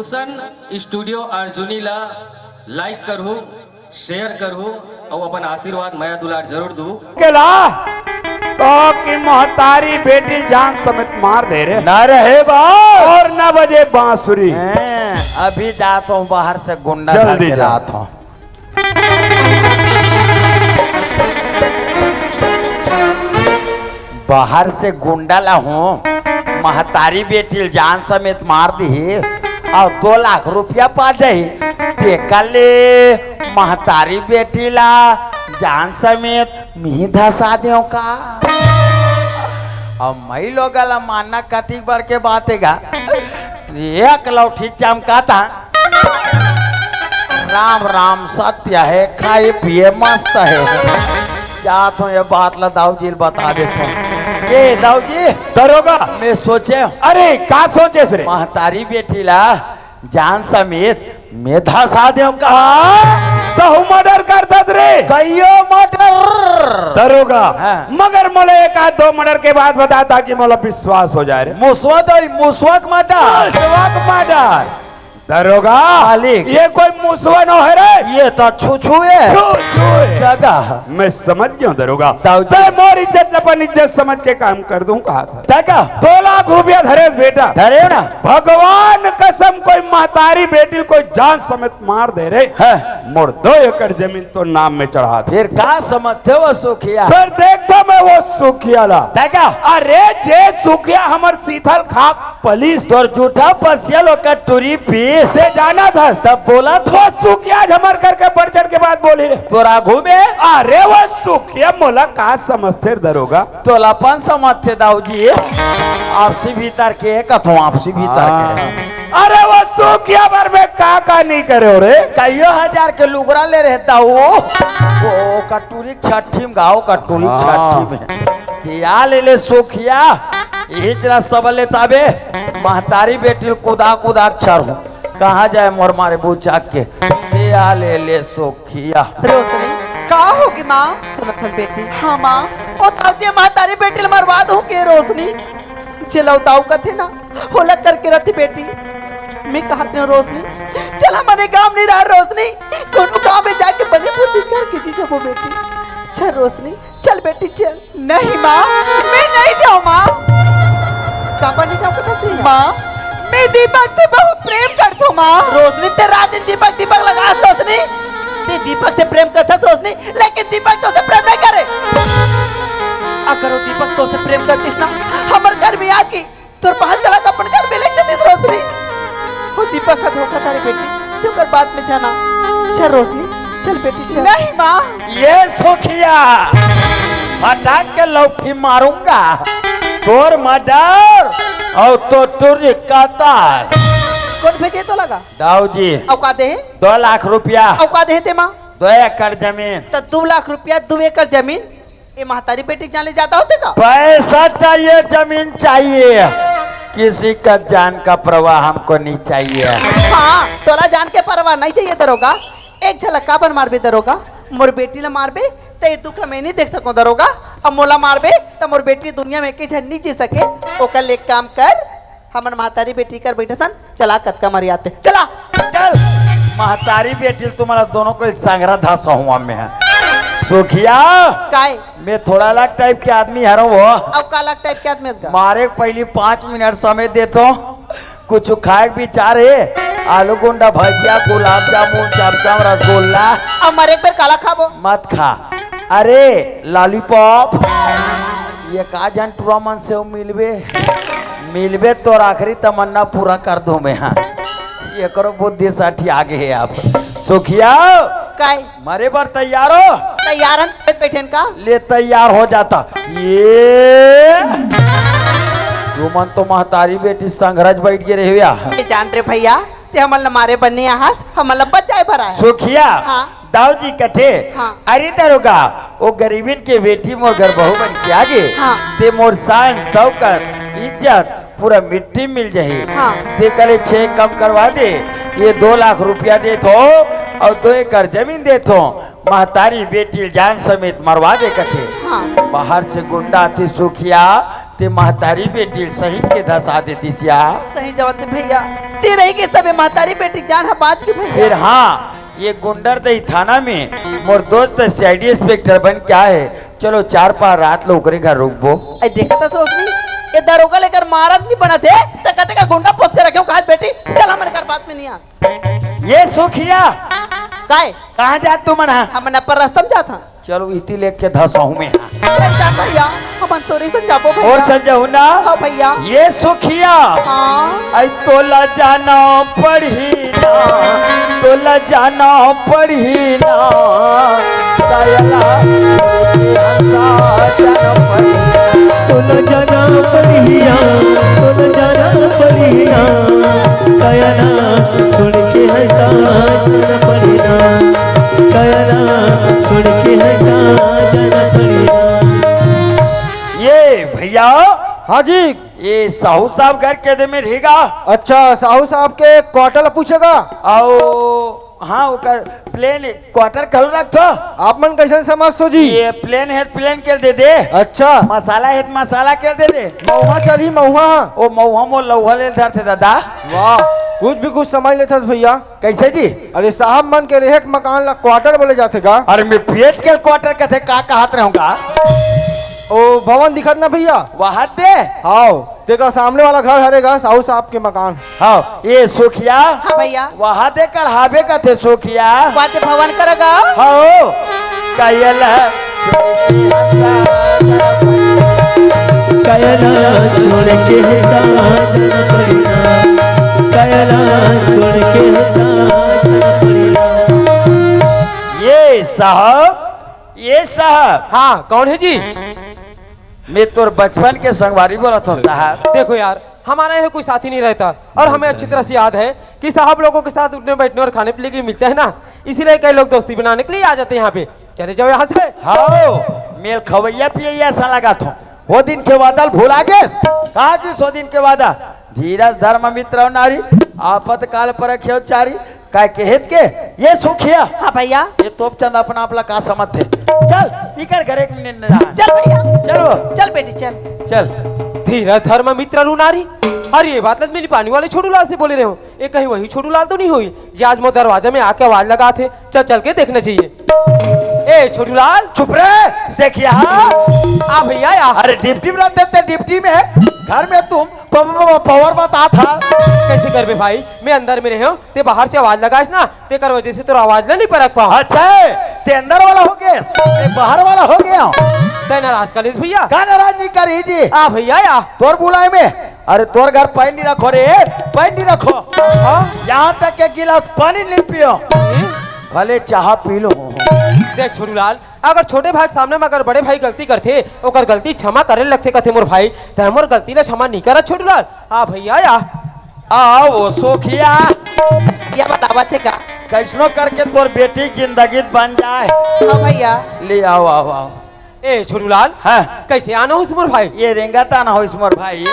रोशन studio Arjuni ला like करू, share करू और अपन आशीर्वाद माया दुलार जरूर दू केला तो कि महतारी बेटी जान समेत मार दे रे ना रहे बात और न बजे बांसुरी। अभी जाता हूँ बाहर से गुंडा जल्दी जाता हूँ। बाहर से गुंडा ला हूँ, महतारी बेटी जान समेत मार दी और 2 लाख रुपया पा जाही। ले महतारी बेटी ला जान समेत मी धसा दो का। अब मई लोग मानना कति बार के बात है एक लौठी चमकाता। राम राम सत्य है, खाए पिए मस्त है। जात हूँ ये बात ला दाऊ जी बता देता हूँ। ये दाऊ जी दरोगा मैं सोचे अरे का सोचे रे महतारी बेटी ला जान समेत मैं धसा दो का। तो मर्डर करता रे कहियो मर्डर दरोगा। हाँ। मगर मोले 1-2 मर्डर के बाद बताता कि मोला विश्वास हो जाए रे मुसवक मर्डर मर्डर दरोगा मालिक। ये कोई मुसवा न है रे, ये तो छू है जगह। मैं समझ गया दरोगा। दाऊ जी। ते मोर इज्जत अपन इज्जत समझ के काम कर दूं कहा था। जगह 2 लाख रुपया धरेस बेटा। धरे ना भगवान कसम कोई महतारी बेटी कोई जान समेत मार दे रे है। मोर 2 एकड़ जमीन तो नाम में चढ़ा दे। फिर का समझते हो सुखिया? फिर देखता मैं वो सुखिया ला। जगह अरे जे सुखिया हमर सीथल खाक पलिस तोर जूठा पसियल का टूरी पीस से जाना था तब बोला तो सुखिया झमर करके बढ़ चढ़ के बात बोली रे। तोरा घूमे अरे वो सुखिया मोला का समझते दरोगा। तोलापन समझते दाऊ जी आपसी भीतर के कथो आपसी भीतर के। अरे वो सुखिया भर में का नहीं करे रे। कईयो हजार के लुगरा ले रहता वो कटोरी छठी में गाओ कटोरी छठी में दिया ले सुखिया इच रास्ता बले ताबे महतारी बेटी कुदा कुदा अक्षर हूँ कहाँ जाए मोर मारे बुचाक के दिया ले सुखिया। रोशनी का होगी माँ? सुनत हल बेटी। हाँ माँ ओ ताऊ महतारी बेटी मरवा दूं के रोशनी चलो ताऊ कथे ना होला करके रथी बेटी मैं कहती हूँ रोशनी चला मने काम नहीं रहा रोशनी कोनो गांव में जाके बने बुद्धि करके जी जब बेटी चल रोशनी चल बेटी चल। नहीं माँ मैं नहीं जाऊँ माँ। कहाँ नहीं जाऊँ माँ? मैं दीपक से बहुत प्रेम करती हूँ माँ। रोशनी ते रात दिन दीपक लगा रोशनी ते दीपक से प्रेम करता रोशनी लेकिन दीपक तो से प्रेम नहीं करे। अगर वो दीपक तो से प्रेम करतीस ना हमर घर में आके तोर पहल चला तो अपन घर में ले जतीस रोशनी। वो दीपक का धोखा तारे बेटी तू कर बात में जाना। चल रोशनी चल बेटी चल। नहीं माँ ये सुखिया फटाक के लौठी मारूंगा तोर मर्डर और तो टूरी कहता कौन भेजे तो लगा दाऊ जी औकात दे 2 लाख रुपया औकात दे ते माँ 2 एकड़ जमीन तो 2 लाख रुपया 2 एकड़ जमीन ये महतारी बेटी जाने जाता होते का? पैसा चाहिए जमीन चाहिए किसी का जान का प्रवाह हमको नहीं चाहिए। हाँ तोला जान के परवाह नहीं चाहिए दरोगा। एक झलक का बन मारबे दरोगा मोर बेटी ला मारबे तो ये दुख मैं नहीं देख सकूं दरोगा। अब मोला मारबे तो मोर बेटी दुनिया में के झन नहीं जी सके। ओकर एक काम कर हमन महतारी बेटी कर बैठे सन चला कतका मर आते चला चल महतारी बेटी तुम्हारा दोनों को संग्रह धसा हुआ मैं है सुखिया काय मैं थोड़ा अलग टाइप के आदमी है वो अब काला टाइप के आदमी इसका मारे पहले 5 मिनट समय देतो कुछ खाए विचार है आलू गुंडा भजिया गुलाब जामुन चमचम रसगुल्ला अब मरे एक बार काला खाबो मत खा। अरे लॉलीपॉप ये का जन टूरा मन से मिलबे तो आखिरी तमन्ना पूरा कर दो मैं। हाँ ये करो बुद्धि साठी आगे है आप सुखिया काय मरे बार तैयार हो तैयार बैठे का ले तैयार हो जाता ये मन तो महतारी बेटी संघरज बैठ के रहे जान रे भैया ते हमल मारे बनने आहास हमल बचाए भरा है सुखिया। हाँ। दाऊ जी कथे हाँ। अरे दरोगा वो गरीबन के बेटी मोर घर बहू बन के आगे हाँ। ते मोर शान शौकत इज्जत पूरा मिट्टी मिल जाये। हाँ। ते कले 6 कम करवा दे ये 2 लाख रुपया दे तो और 2 एकड़ जमीन दे तो महतारी बेटी जान समेत मरवा दे कथे। हाँ। बाहर से गुंडा आती सुखिया ते महतारी बेटी सहित के धसा देती सिया। सही जवाब भैया ते रही के सबे महतारी बेटी जान है बाज की भैया। फिर हाँ ये गुंडर दही थाना में मोर दोस्त सीआईडी इंस्पेक्टर बन क्या है, चलो 4-5 रात लोग घर रुकबो। देखा था रोशनी ये दरोगा लेकर महाराज नहीं बना थे तक का गुंडा पोस के रखे कहा बेटी चल हमारे घर बात में नहीं आ। ये सुखिया काय कहाँ जात तू मना? हम न पर रास्ता में जाता चलो इति लेके धसाऊ में भैया हम तोरे से जाबो भैया। और संजहू ना हाँ भैया। ये सुखिया हाँ आई तोला जाना पढ़ी ना, तोला जाना पढ़ी ना, दयाला तोला जाना पड़िया, तोला जाना पड़िया, दयाला छोड़ के हंसा जाना पड़िया, दयाला छोड़ के हंसा जाना पड़िया। ये भैया हाँ जी। ये साहू साहब घर के दे में रहेगा। अच्छा साहू साहब के क्वार्टर पूछेगा। आओ हाँ ओकर प्लेन क्वार्टर कल रखो। आप मन कैसे समझतो जी? ये प्लेन है प्लेन के दे दे। अच्छा मसाला है मसाला के दे दे। महुआ चली महुआ। ओ महुआ मो लौहा ले धर थे दादा। वाह कुछ भी कुछ समझ लेते भैया। कैसे जी? अरे साहब मन के रेहक मकान ला क्वार्टर बोले जाते का। अरे मैं पीएच के क्वार्टर का थे का कहत रहूंगा। ओ भवन दिखत ना भैया। वहां दे हाँ देखो सामने वाला घर हरेगा साहू साहब के मकान। हाँ ये सुखिया हाँ भैया वहां दे कर हावे का थे सुखिया। बात भवन करेगा। हाँ कायला कायला छोड़ के हंसा जाना पड़िया, कायला छोड़ के हंसा जाना पड़िया। ये साहब हाँ कौन है जी? मैं तोर बचपन के संगवारी बोलत हूँ साहब। देखो यार हमारा यहाँ कोई साथी नहीं रहता और हमें अच्छी तरह से याद है कि साहब लोगों के साथ उठने बैठने और खाने पीने के लिए मिलते हैं ना, इसीलिए कई लोग दोस्ती बनाने के लिए आ जाते हैं यहाँ पे। चले जाओ यहाँ से। हाँ मेल खवैया पिया ऐसा लगा था वो दिन के बादल भूला गए कहा कि 100 दिन के वादा धीरज धर्म मित्र नारी आपत काल पर रखियो चारी काय के हेत के ये सुखिया। हाँ भैया ये तोप चंद अपना अपना का समझते। चल इकर घर एक मिनट रहा। चल भैया चलो चल बेटी चल चल। धीरज धर्म मित्र रुनारी। अरे ये बात मेरी पानी वाले छोटू लाल से बोले रहे हो, ये कहीं वही छोटू लाल तो नहीं हुई जो आज मो दरवाजा में आके आवाज लगा थे। चल चल के देखना चाहिए। ए छोटू लाल चुप रहे सेखिया। आ भैया यार। अरे डिप्टी में रहते डिप्टी में घर में तुम पावर बता था कैसे कर बे भाई? मैं अंदर में रहे हो ते बाहर से आवाज लगाइस ना ते कर वजह से तो आवाज ना नहीं परख पाऊं। अच्छा ते अंदर वाला हो गया ते बाहर वाला हो गया। ते नाराज कर भैया। का नाराज नहीं करी जी। आ भैया यार तोर बुलाए में अरे तोर घर पानी नहीं रखो रे पानी नहीं रखो। यहाँ तक के गिलास पानी नहीं पियो भले चाह पी लो। देख छोटू लाल अगर छोटे भाई के सामने में अगर बड़े भाई गलती करते ओकर गलती क्षमा करे लगते कथे मोर भाई ते मोर गलती ने क्षमा नहीं करा छोटू लाल। आ भैया या आ वो सोखिया ये बतावा थे का कैसनो करके तोर बेटी जिंदगी बन जाए। हाँ भैया ले आओ आओ आओ। ए छोटू लाल हाँ कैसे आना हो मोर भाई? ये रेंगाता ना हो इसमोर भाई।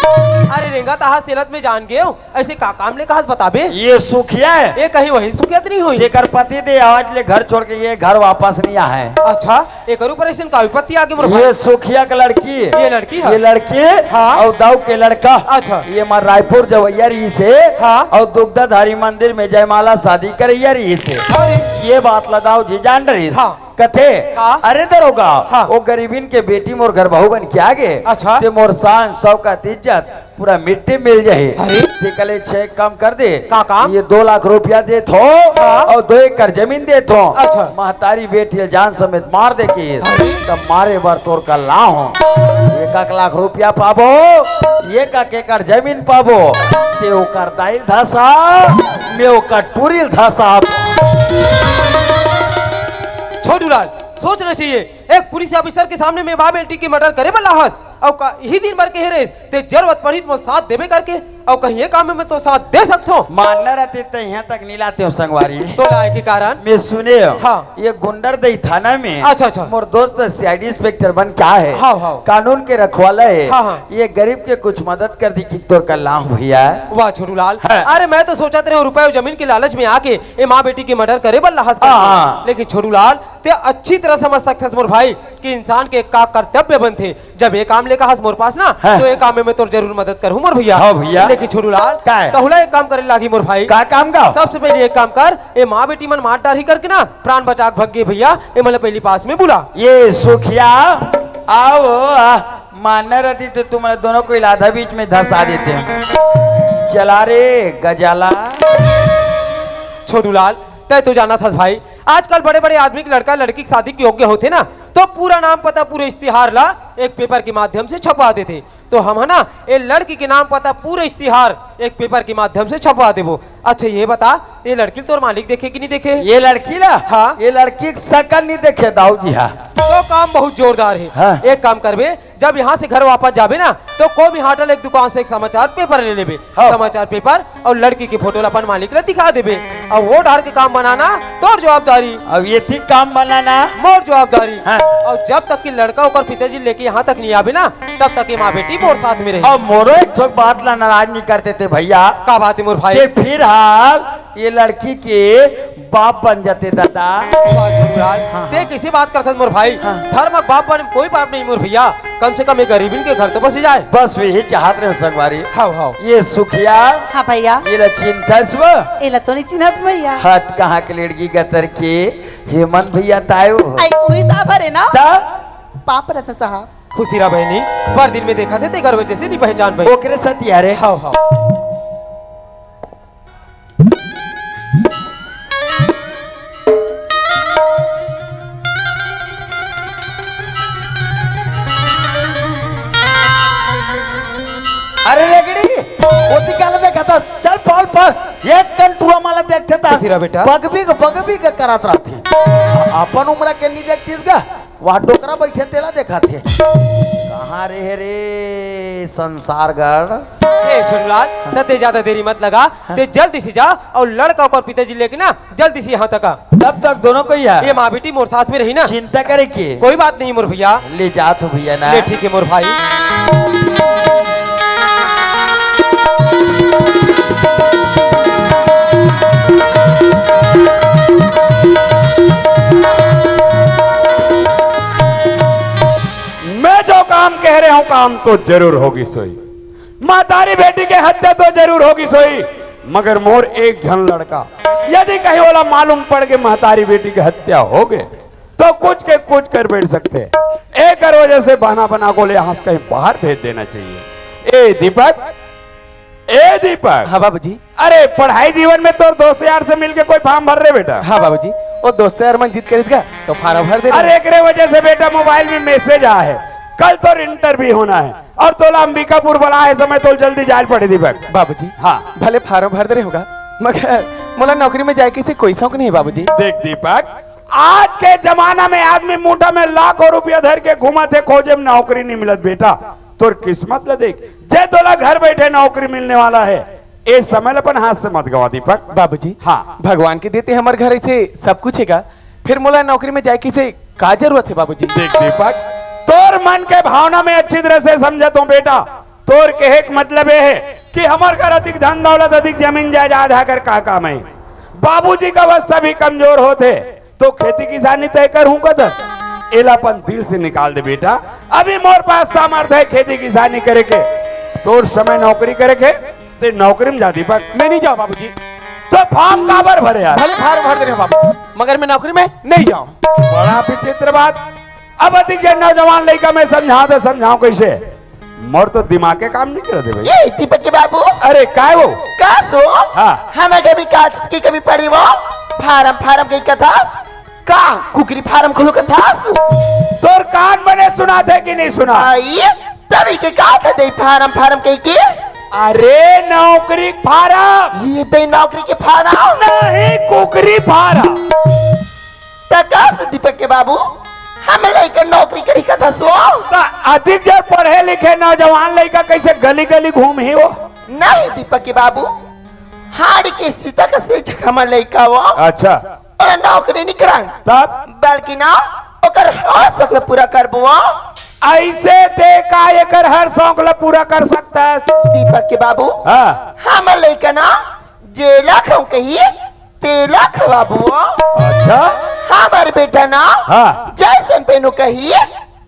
अरे रेंगा ताहा तेलत में जान गए हो ऐसे का काम ले कहा बताबे। ये सुखिया है ये कहीं वही सुखियत नहीं हुई। जेकर पति दे आज ले घर छोड़ के ये घर वापस नहीं आया है। अच्छा एक ऊपर ऐसे का विपत्ति आ गई मोर भाई। ये सुखिया का लड़की ये लड़की है? ये लड़की हाँ। और दाऊ के लड़का। अच्छा। ये मार रायपुर जवैया रही से हाँ। और दुग्धाधारी मंदिर में जयमाला शादी करैया रही से। अरे ये बात लगाओ जी जान रही हाँ। कथे हाँ। अरे दरोगा हाँ। वो गरीबिन के बेटी मोर घर बहू बन के आगे अच्छा। ते मोर शान शौकत इज्जत पूरा मिट्टी मिल जाए। अरे। ते कले 6 कम कर दे का काम? ये 2 लाख रुपया दे थो हाँ। और 2 एकड़ जमीन दे थो। अच्छा। महतारी बेटी जान समेत मार दे के तब मारे बार तोर का ला हो 1 लाख रुपया पाबो 1 एकड़ जमीन पाबो ते ओकर दाइल धसा में ओकर टूरिल धसा। छोटू लाल सोचना चाहिए एक पुलिस ऑफिसर के सामने में बाप बेटी की मर्डर करे बल्ला हंस और का यही दिन भर के हेरे ते जरूरत पड़ी तो साथ देवे करके और कहीं ये काम में तो साथ दे सकते हो मानना रहते तो यहाँ तक नहीं लाते हो संगवारी। तो लाए के कारण मैं सुने हो हाँ। ये गुंडर दई थाना में अच्छा। मोर दोस्त सीआईडी इंस्पेक्टर बन क्या है हाँ। कानून के रखवाला है। हाँ। ये गरीब के कुछ मदद कर दी कि तोर कल्याण भैया। वाह छोटू लाल, हाँ। अरे मैं तो सोचा तेरे रुपए और जमीन के लालच में आके ये माँ बेटी की मर्डर करे बल्ला हंस कर। हाँ। लेकिन छोटू लाल ते अच्छी तरह समझ सकते हैं मोर भाई कि इंसान के का कर्तव्य बनते जब ये काम लेकर हंस मोर पास ना हाँ। तो ये काम में मैं तो जरूर मदद करूँ मोर भैया। हाँ भैया। लेकिन छोटू लाल क्या है? तहुला एक काम करे लागी मोर भाई। का काम का सबसे पहले एक काम कर ये माँ बेटी मन मार डारी करके ना प्राण बचा के भग गए भैया। ये मतलब पहली पास में बुला ये सुखिया आओ मानना रहती तो तुम्हारे दोनों को इलाधा बीच में धंसा देते हैं। चला रे गजाला। छोटू लाल तय तो जाना था भाई आजकल बड़े बड़े आदमी के लड़का लड़की की शादी के योग्य होते ना तो पूरा नाम पता पूरे इश्तिहार ला एक पेपर के माध्यम से छपवा देते। तो हम है ना ये लड़की के नाम पता पूरे इश्तिहार एक पेपर के माध्यम से छपवा देवो। अच्छा ये बता ये लड़की तो मालिक देखे कि नहीं देखे? ये लड़की ना हाँ। ये लड़की की शकल नहीं देखे दाऊ जी। हाँ तो काम बहुत जोरदार है। हाँ। एक काम करबे जब यहाँ से घर वापस जाबे ना तो कोई भी होटल एक दुकान से एक समाचार पेपर ले लेबे। हाँ। समाचार पेपर और लड़की की फोटो अपन मालिक ने दिखा देबे और वो डार के काम बनाना तोर जवाबदारी अब ये थी काम बनाना मोर जवाबदारी। हाँ। और जब तक कि लड़का और पिताजी लेके यहाँ तक नहीं आवे ना तब तक ये माँ बेटी मोर साथ में रहे। अब मोरो एक ठोक बात ला नाराज नहीं करते थे भैया। का बात है मोर भाई? ये फिर हाल ये लड़की के बाप बन जाते दादा। ते किसी बात करते मोर भाई? धर्म बाप बन कोई बाप नहीं मोर भैया। कम से कम एक गरीबी के घर तो बस जाए। बस वही चाहत रहे संगवारी। हाँ। ये सुखिया हाँ भैया ये चिंता एला तो नहीं चिन्हत भैया। हाथ कहाँ के लड़की का तर के हेमंत भैया तायो आई वही साहब है ना ता पाप रहता साहब। खुशी रहा बहनी पर दिन में देखा थे ते घर वजह से नहीं पहचान पाई। ओकरे सतिया रे। हाँ। अरे रेगड़ी ओती काला देखा था चल पॉल पर एक कंटुआ माला देखते था सिरा बेटा। बगबी का करत रहते अपन उम्र के नहीं देखतीस का वहाँ डोकरा बैठे तेला देखा थे कहाँ रे संसारगढ़। ए छोटूलाल न ते ज्यादा देरी मत लगा ते जल्दी से जा और लड़का और पिताजी लेके ना जल्दी से यहाँ तक आ। तब तक दोनों को ही है ये माँ बेटी मोर साथ में रही ना चिंता करे के कोई बात नहीं मोर भैया। ले जा तो भैया ना ले ठीक है मोर भाई। मैं जो काम कह रहा हूं काम तो जरूर होगी सोई। मातारी बेटी के हत्या तो जरूर होगी सोई मगर मोर एक जन लड़का यदि कहीं वाला मालूम पड़ के महतारी बेटी की हत्या हो गए तो कुछ के कुछ कर बैठ सकते। एक वजह से बना को ले यहाँ से कहीं बाहर भेज देना चाहिए। ए दीपक हाँ बाबूजी। अरे पढ़ाई जीवन में तो दोस्त यार से मिलके कोई फॉर्म भर रहे बेटा। हाँ बाबूजी वो दोस्त यार मन जीत कर तो फार्म भर दे। अरे एक वजह से बेटा मोबाइल में मैसेज आया है कल तो इंटरव्यू होना है और तोला अंबिकापुर बुला है समय तो जल्दी जाल पड़े दीपक। बाबूजी हाँ भले फार्म भर दे होगा मगर मोला नौकरी में जाए से कोई शौक नहीं है बाबूजी। देख दीपक आज के जमाना में आदमी मुठा में लाखों रुपया धर के घुमा थे खोजे में नौकरी नहीं मिलत बेटा। तोर किस्मत ले देख जे तोला घर बैठे नौकरी मिलने वाला है इस समय अपन हाथ से मत गवा दीपक। बाबूजी हाँ भगवान के देते हमारे घर से सब कुछ है फिर मोला नौकरी में जाए से का जरूरत है बाबूजी। देख दीपक तोर मन के भावना में अच्छी तरह से समझता हूँ बेटा। तोर कहे का मतलब ये है कि हमारे घर अधिक धन दौलत अधिक जमीन जायदाद है का काम है। बाबूजी का अवस्था भी कमजोर होते तो खेती किसानी तय कर हूँ कदर एलापन दिल से निकाल दे बेटा। अभी मोर पास सामर्थ्य है खेती किसानी करे के तोर समय नौकरी करे के ते नौकरी में जा दीपक। मैं नहीं जाऊँ बाबूजी। तो फॉर्म काबर भरे यार। भले फार्म भर दे रहे हो बाबू मगर मैं नौकरी में नहीं जाऊँ। बड़ा विचित्र बात। अब अधिक नौजवान लड़का मैं समझाऊं कैसे मोर तो दिमाग के काम नहीं करते भाई। ये दीपक के बाबू अरे काय वो का सो हाँ हमें कभी काच की कभी पड़ी वो फार्म की कथा का कुकरी फार्म खुलो कथा तोर कान बने सुना थे कि नहीं सुना। ये तभी के का था दे फार्म के अरे नौकरी फार्म ये दे नौकरी के फार्म नहीं कुकरी फार्म। तकास दीपक के बाबू हम लेकर नौकरी करी कथा सो अधिक जब पढ़े लिखे नौजवान लड़का कैसे गली गली घूम ही वो नहीं दीपक के बाबू हाड़ के सीता का से झकमा लइका वो अच्छा और नौकरी नहीं करान तब बल्कि ना ओकर हर सकल पूरा करबो ऐसे ते का एकर हर शौक ला पूरा कर सकता है दीपक के बाबू हाँ हम लइका ना जेला खाऊं कही तेला खवाबो अच्छा हमार बेटा ना हाँ जैसन पेनो कही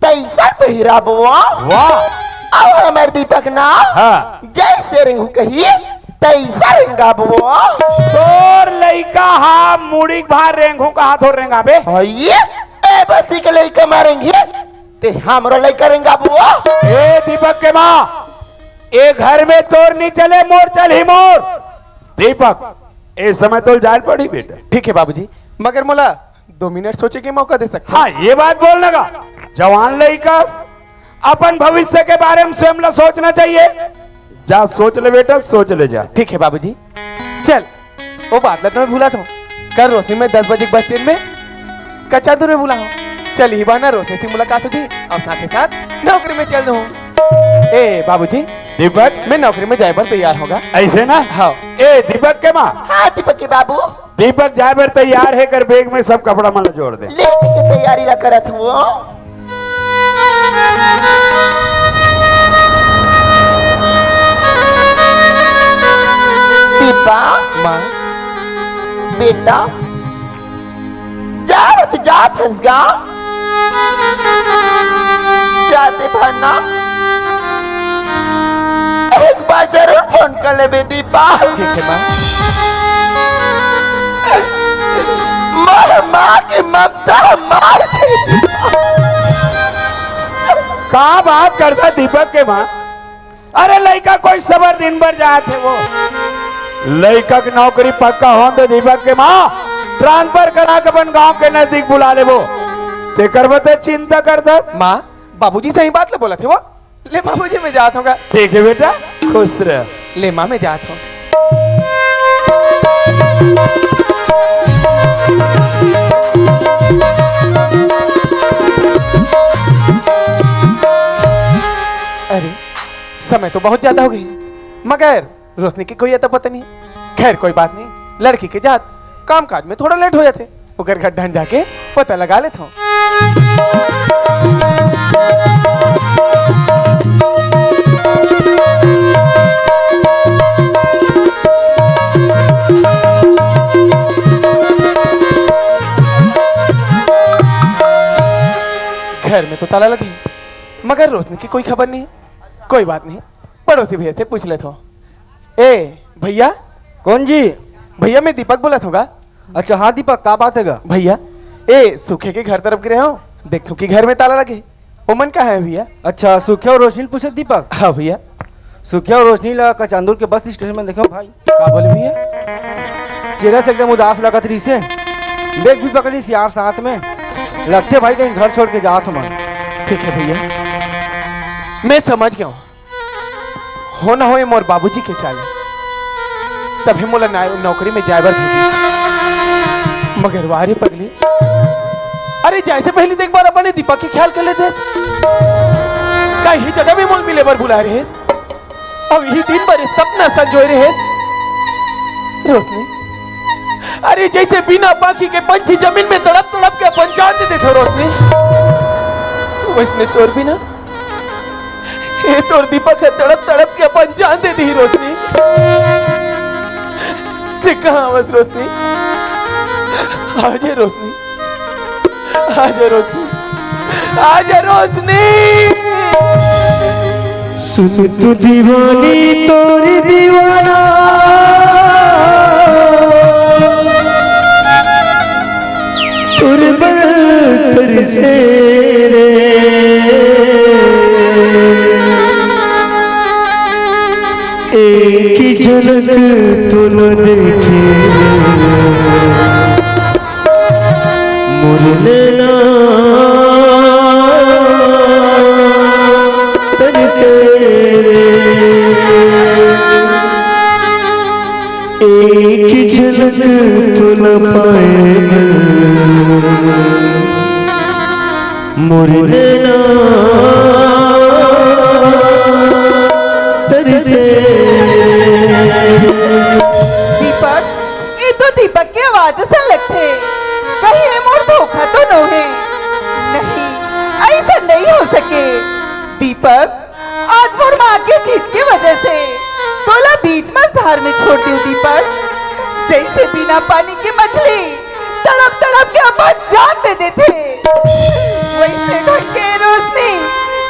तैसा पहिराबो वाह और हमार दीपक ना हाँ जैसे रिंगू कही तैसा रिंगाबो तोर लइका हा मुड़ी भार रेंगू का हाथ और रेंगा बे ये ए बस्ती के लइका मारेंगे ते हमरो लइका रिंगाबो ए दीपक के माँ ए घर में तोर नहीं चले मोर चल ही मोर दीपक इस समय तो जान पड़ी बेटा ठीक है बाबूजी मगर मोला 2 मिनट सोचे के मौका दे सकते हाँ ये बात बोलने का जवान लइका अपन भविष्य के बारे में स्वयं ला सोचना चाहिए जा सोच ले बेटा सोच ले जा ठीक है बाबूजी चल वो बात ला तो मैं भूला था कल रोशनी में 10 बजे बस स्टैंड में कच्चा दूर में भूला हूँ चल ही बहाना रोशनी से मुलाकात होती और साथ ही साथ नौकरी में चल दूँ ए बाबूजी दीपक मैं नौकरी में जाए पर तैयार होगा ऐसे ना हाँ ए दीपक के माँ हाँ दीपक के बाबू दीपक जाए पर तैयार है कर बैग में सब कपड़ा मन जोड़ दे लेट की तैयारी ला करत हुआ दीपा माँ बेटा जावत जात हंसगा जाते भरना एक बार जरूर फोन कर ले बे दीपा ठीक है माँ माँ की ममता मार का बात करता दीपक के माँ अरे लड़का कोई सबर दिन भर जाए थे वो लड़का की नौकरी पक्का हो तो दीपक के माँ ट्रांसफर करा के अपन गांव के नजदीक बुला ले वो ते करबते चिंता करता माँ बाबूजी सही बात ले बोला थे वो ले बाबूजी मैं जात होगा ठीक है बेटा खुश रह ले माँ मैं जात हूँ अरे समय तो बहुत ज्यादा हो गई मगर रोशनी की कोई अता पता नहीं खैर कोई बात नहीं लड़की के जात काम काज में थोड़ा लेट हो जाते ओकर घर ढंढ जाके पता लगा लेता हूँ घर में तो ताला लगी मगर रोशनी की कोई खबर नहीं कोई बात नहीं पड़ोसी भैया से पूछ लेता हूँ ए भैया कौन जी? भैया मैं दीपक बोला था अच्छा हाँ दीपक का बात है भैया ए सूखे के घर तरफ गिरे हो देखो कि घर में ताला लगे उमन का है भैया अच्छा सुखिया और रोशनी पूछे दीपक हाँ भैया सुखिया और रोशनी ला कचांदूर के बस स्टेशन में देखो भाई का बोले भैया चेहरा से एकदम उदास लगत रही से बैग भी पकड़ी सी यार साथ में लगते भाई कहीं घर छोड़ के जाओ तुम ठीक है भैया मैं समझ गया हूँ हो ना हो ये मोर बाबूजी के चाले तभी मोला नौकरी में जाए बर भेजी मगर वारे पगली अरे जैसे पहले देख बार अपने दीपक के ख्याल कर लेते कहीं जगह भी मोल मिले बर बुला रहे अब यही दिन भर सपना संजोए रहे रोशनी अरे जैसे बिना बाकी के पंछी जमीन में तड़प तड़प के अपन जान दे देते रोशनी वैसने तोर भी ना ये तोर दीपक है तड़प तड़प के अपन जान दे दी रोशनी ते कहाँ आवाज रोशनी आजा रोशनी आजा रोशनी आजा रोशनी सुन तू दीवानी तोरी दीवाना तुरबर से रे एक ही झलक तो न देखे मुरलेना तन से एक ही झलक तो न पाए मुरलेना तरसे दीपक, ये तो दीपक की आवाज से लगते कहीं ये मोर धोखा तो न है। नहीं, ऐसा नहीं हो सके दीपक। आज मोर माँ के जीत की वजह से तोला बीच में धार में छोड़ दूं दीपक। जैसे बिना पानी की मछली तड़प तड़प के अपन जान दे देते, वैसे ढंग के रोशनी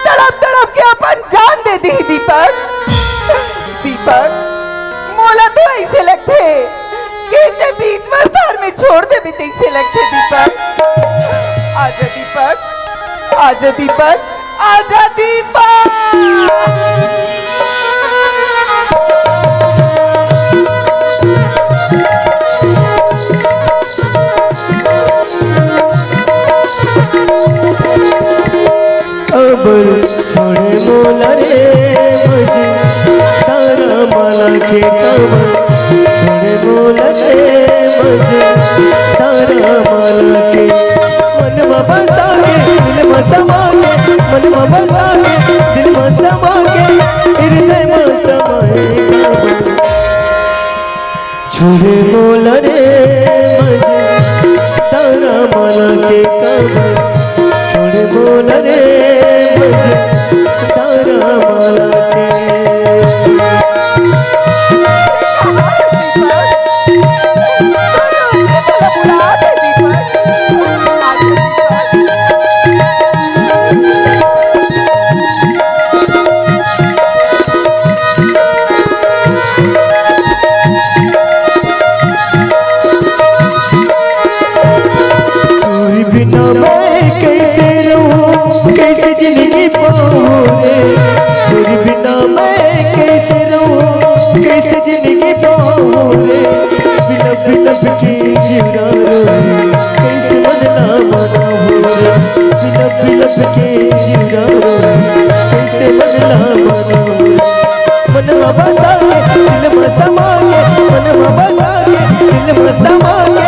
तड़प तड़प के अपन जान दे दी दीपक। दीपक, मोला तो ऐसे लगते कि इसे बीच में धार में छोड़ दे भी ऐसे लगते दीपक। आजा दीपक, आजा दीपक, आजा दीपक। कबर छोड़े मोला रे मुझे तारा माला के कबर छोड़े मोला रे मुझे तारा माला के मनवा बसा के दिल में समा के मनवा बसा के दिल में समा के हृदय में समाए छोड़े मोला रे मुझे तारा माला के कबर छोड़े मोला रे मुझे तारा माला के तोरी बिना मैं कैसे रहूं कैसे जिंदगी पाऊं रे तोरी बिना मैं कैसे रहूं कैसे जिंदगी पाऊं रे बिलब बिलब की जीना रे कैसे मन ना मनाऊं रे बिलब बिलब की जीना रे कैसे मन ना मनाऊं रे मनवा बसा के दिल में समा के मनवा बसा के दिल में समा के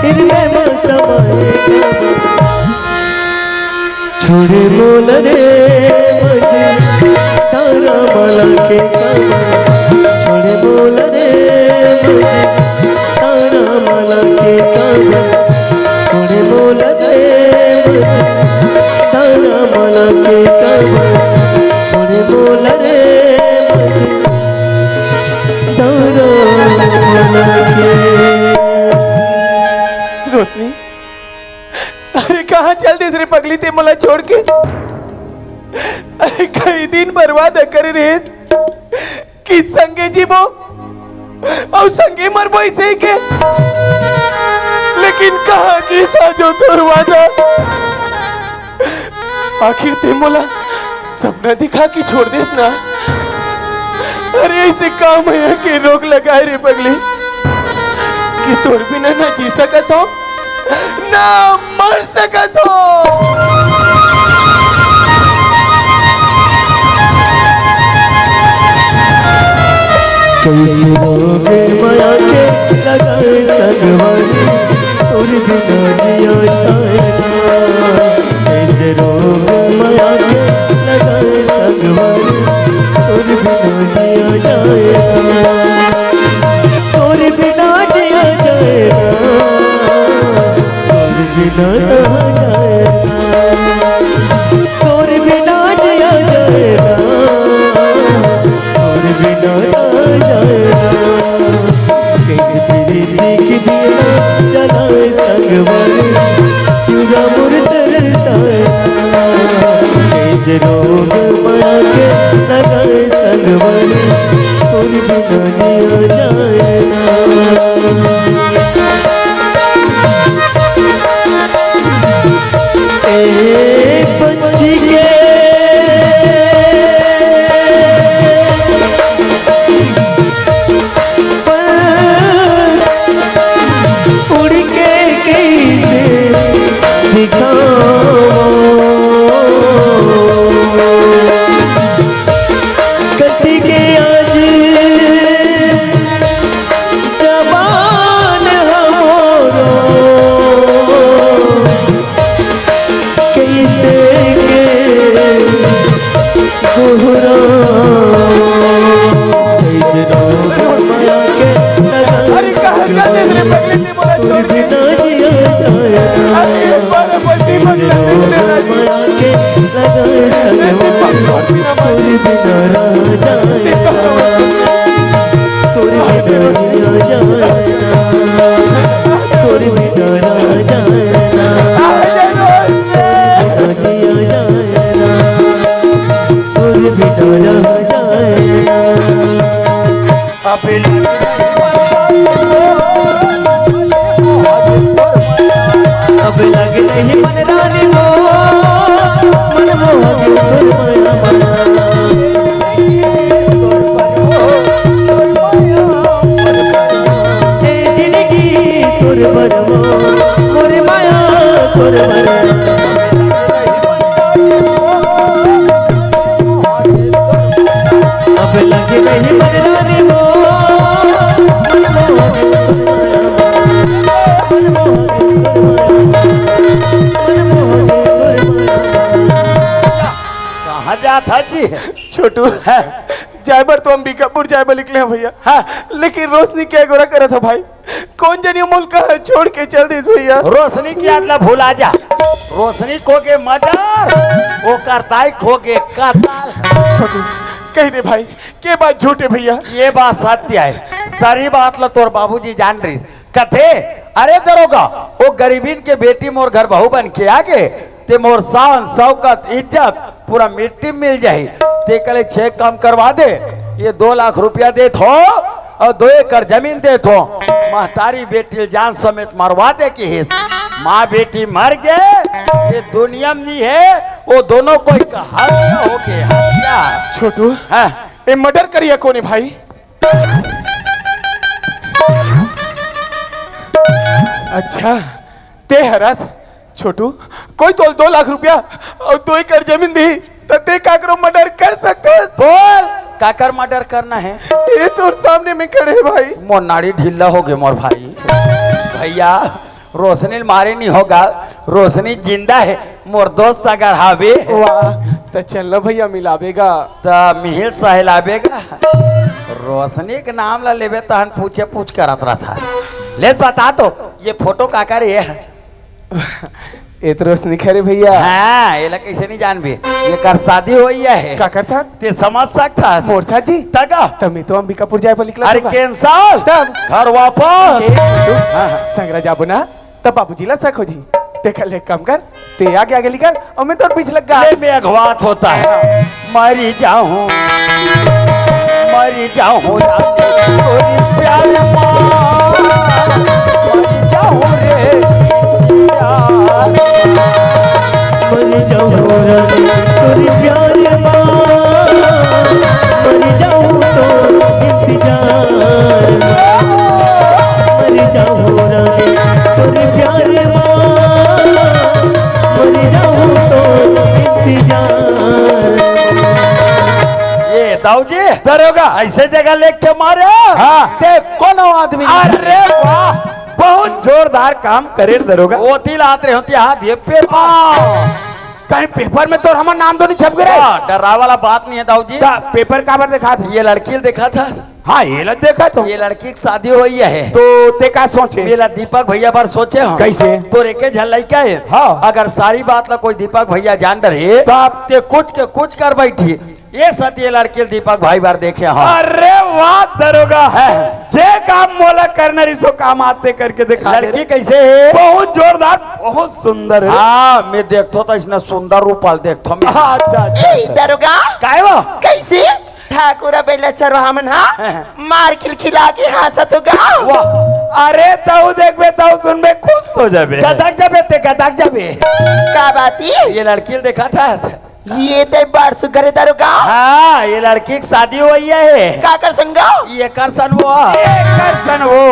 हृदय में समाए छोड़े मोला रे मुझे तारा माला के कबर छोड़े मोला रे मुझे तारा माला के कबर छोड़े मोला रे मुझे तारा माला के कबर छोड़े मोला रे मुझे तारा माला के रोशनी, अरे कहाँ चल दे रे पगली ते मला छोड़ के। अरे कई दिन बर्बाद कर रहे कि संगे जीवो और संगे मरबो इसे के, लेकिन कहाँ की साजो तोर वादा। आखिर ते मोला सपना दिखा के छोड़ देस ना। अरे ऐसे काम है कि रोक लगाए रे पगली कि तोर बिना ना जी सकत हो ना मर सकत हो। कैसे लोग माया के लगाए संगवारी तोर बिना जिया जाए ना कैसे लोग माया के लगाए संगवारी तोर बिना जिया जाए ना तोर बिना जिया जाए ना तोर बिना रहा जाए ना तोर बिना जिया जाए ना तोर बिना रहा जाए ना कैसे प्रीति की दिया जलाए संगवारी चूरा मुर तरसाए कैसे रोग माया के लगाए संगवारी तोर बिना जिया जाए ना एक पंछी के पर उड़ के कैसे दिखाओ कटी के आज जवान गई मन रानी वो मन मोहक तोर माया ए जिंदगी तोर बरमो मोर माया तोर अब लग गई मन रानी वो कहाँ जाता जी? छोटू है जायबर तो अंबिकापुर जायबर निकले हैं भैया। हाँ लेकिन रोशनी क्या गोरा करा था भाई, कौन जानिए मुल्क का छोड़ के चल दी भैया। रोशनी की आदला भूला जा, रोशनी खो के मर्डर वो करताई खो के कत्ल। छोटू कही दे भाई के बात झूठे भैया। ये बात सत्य है, सारी बात लो तोर बाबूजी जान रही कथे। अरे दरोगा वो गरीबीन के बेटी मोर घर बहू बन के आगे ते मोर शान शौकत इज्जत पूरा मिट्टी मिल जाही। ते कले चेक कम करवा दे, ये 2 लाख रुपया दे थो और 2 एकड़ जमीन दे थो। महतारी बेटी जान समेत मरवा दे की हिस्स। माँ बेटी मर गए ये दुनिया में नहीं है, वो दोनों कोई कहा हो गया। छोटू हाँ ये मर्डर करिए कौन भाई? अच्छा ते हरस छोटू कोई तो 2 लाख रुपया और 2 एकड़ जमीन दी तो ते काकरो मर्डर कर सकते? बोल काकर मर्डर करना है? ये तो सामने में खड़े हैं भाई। मोर नाड़ी ढीला हो गए मोर भाई। भैया रोशनी मारे नहीं होगा, रोशनी जिंदा है। मोर दोस्त अगर हावे वाह तो चलो भैया मिलावेगा तो मिहिल सहलावेगा। रोशनी के नाम ला लेवे तहन पूछे पूछ करत रहा था। ले बता तो ये फोटो काकर है? ये तो रोशनी खरे भैया। हाँ ये ला कैसे नहीं जानबे, ये कर शादी हुई है। का करता ते समझ सकता है मोर शादी तका। तब तो अंबिकापुर जाए पर निकला अरे कैंसल तब घर वापस। संगरा जाबो ना तब बाबूजी ला सखो जी देख ले कम कर ते आगे आगे निकल और मैं तो पीछे लग गले में अघवात होता है। मरी जाऊं प्यार मरी जाऊं रे मर जाऊं रानी तोरी प्यार माँ मर जाऊं तो इंतजार मर जाऊं रानी तोरी प्यार माँ मर जाऊं तो इंतजार। ये दाऊजी दरोगा ऐसे जगह लेके के मारे। हाँ। ते कौन आदमी? अरे वाह बहुत जोरदार काम करे दरोगा। वो तिल आते होती हाथ ये पे कहीं पेपर में तो हमारा नाम तो नहीं छप गया? डरा वाला बात नहीं है दाऊजी। पेपर काबर देखा था? ये लड़की देखा था। हाँ ये लग देखा तो ये लड़की की शादी हुई है तो ते का सोचे? मेरा दीपक भैया पर सोचे हो कैसे? तो रेके झल्लाई क्या है? हाँ। अगर सारी बात ला कोई दीपक भैया जान रहे तो आप ते कुछ के कुछ कर बैठी। ये सत्य लड़के दीपक भाई बार देखे हो। अरे वाह दरोगा है जे काम मोला करना रिसो काम आते करके दिखा दे लड़की रे। कैसे है? बहुत जोरदार बहुत सुंदर है। हाँ मैं देखतो तो इसने सुंदर रूपल देखतो मैं। हाँ, अच्छा अच्छा, ए अच्छा। दरोगा काय वो? कैसे ठाकुर बेला चरवाहा मन हा मार खिलखिला के हंसत होगा। वाह अरे ताऊ देख बे ताऊ सुन बे खुश हो जाबे। गदक जाबे ते गदक जाबे। का बाती ये लड़की देखा था। ये ते बार सुगरे दरोगा। हाँ ये लड़की की शादी हुई है। का कर संगा ये कर सन वो सन वो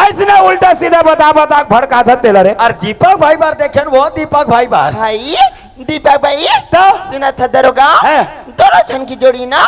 ऐसने उल्टा सीधा बता बता भड़का था तेला रे। और दीपक भाई बार देखे वो दीपक भाई बार भाई दीपक भाई तो सुना था दरोगा है। दोनों जन की जोड़ी ना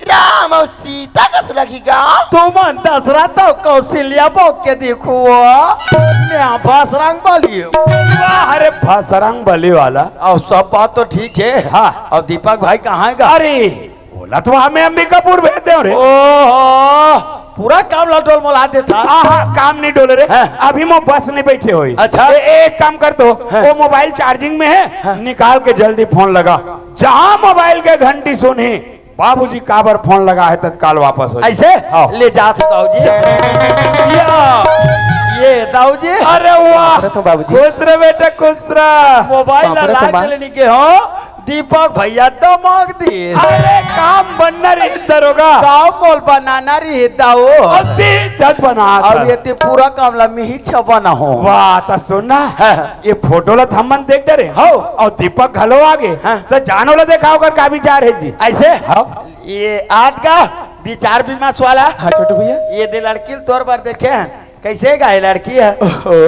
राम और सीता कस लगेगा। तुम दसरा तो कौशल्या बोक के देखो मैं बस रंग बोली। वाह अरे फसरंग बली वाला। और सब बात तो ठीक है। हाँ। और दीपक भाई कहाँ है? अरे बोला तो हमें अंबिकापुर भेज दे रे। ओहो पूरा काम लटोल मोला देता। हाँ काम नहीं डोले रे। हाँ। अभी मैं बस नहीं बैठे हुई। अच्छा। एक काम कर तो वो मोबाइल चार्जिंग में है निकाल के जल्दी फोन लगा। जहाँ मोबाइल के घंटी सुनी बाबूजी काबर फोन लगा है तत्काल वापस हो जाए। ऐसे हाँ। ले जा दाऊजी। ये दाऊजी अरे वाह तो बाबूजी खुश रहे बेटा खुश रहे। मोबाइल बाप रे, ला तो चलने के हो दीपक भैया दमक दी अरे काम बनना रे दरोगा गाँव मोल बनाना रे दाओ अति जग बना अब ये ते पूरा काम ला में ही छपा ना हो वाह तो सुनना ये फोटो ला थम्मन देख डरे हो और दीपक घलो आगे हाँ। तो जानो ला देखा होकर का विचार है जी ऐसे हाँ। ये आज का विचार विमर्श वाला हाँ छोटू भैया ये दे लड़की तौर पर देखे हैं कैसे गाय लड़की है ओहो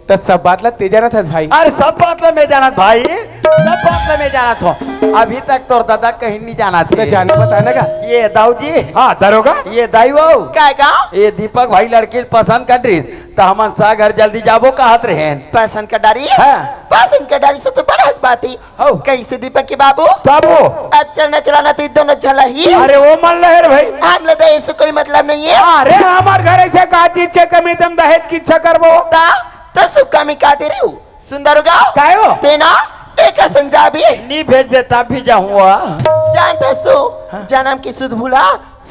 तो सब बात ला तेजा ना था भाई अरे सब बात ला मैं जाना भाई सब बात ला मैं जाना था अभी तक तोर दादा कहीं नहीं जाना तो थे जाने बताना का ये दाऊ जी हाँ दरोगा ये दाई वो काय का ये दीपक भाई लड़की पसंद कर रही तो हम सा घर जल्दी जाबो कहत रहे पसंद का डारी हाँ। पसंद का डारी से तो बड़ा बात ही हो। कैसे दीपक के बाबू तब वो अब चलना चलाना तो दोनों चला ही अरे वो मन लहर भाई हम लोग इससे कोई मतलब नहीं है अरे हमारे घर ऐसे का चीज के कमी तुम दहेज की इच्छा करबो ता तो सुक्का में का दे रही हूँ सुंदर गाँव काय हो तेना एक संजाबी नहीं भेज बे तब भी जाऊंगा जानते तो जन्म की सुध भूला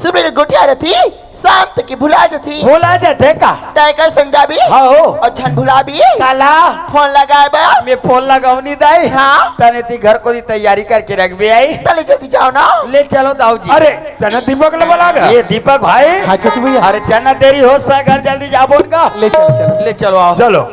सुबह गुटिया रहती शाम तक की भुला जाती बोला जाते का तय कर संजाबी हाँ हो और छन भुला भी काला फोन लगाए बा मैं फोन लगाऊनी दाई हाँ तने ती घर को दी तैयारी करके रख भी आई चले जल्दी जाओ ना ले चलो दाऊ जी अरे चना दीपक ले बोला गया ये दीपक भाई हाँ छोटू भैया अरे चना देरी हो सा घर जल्दी जाबो का ले चलो चलो ले चलो आओ चलो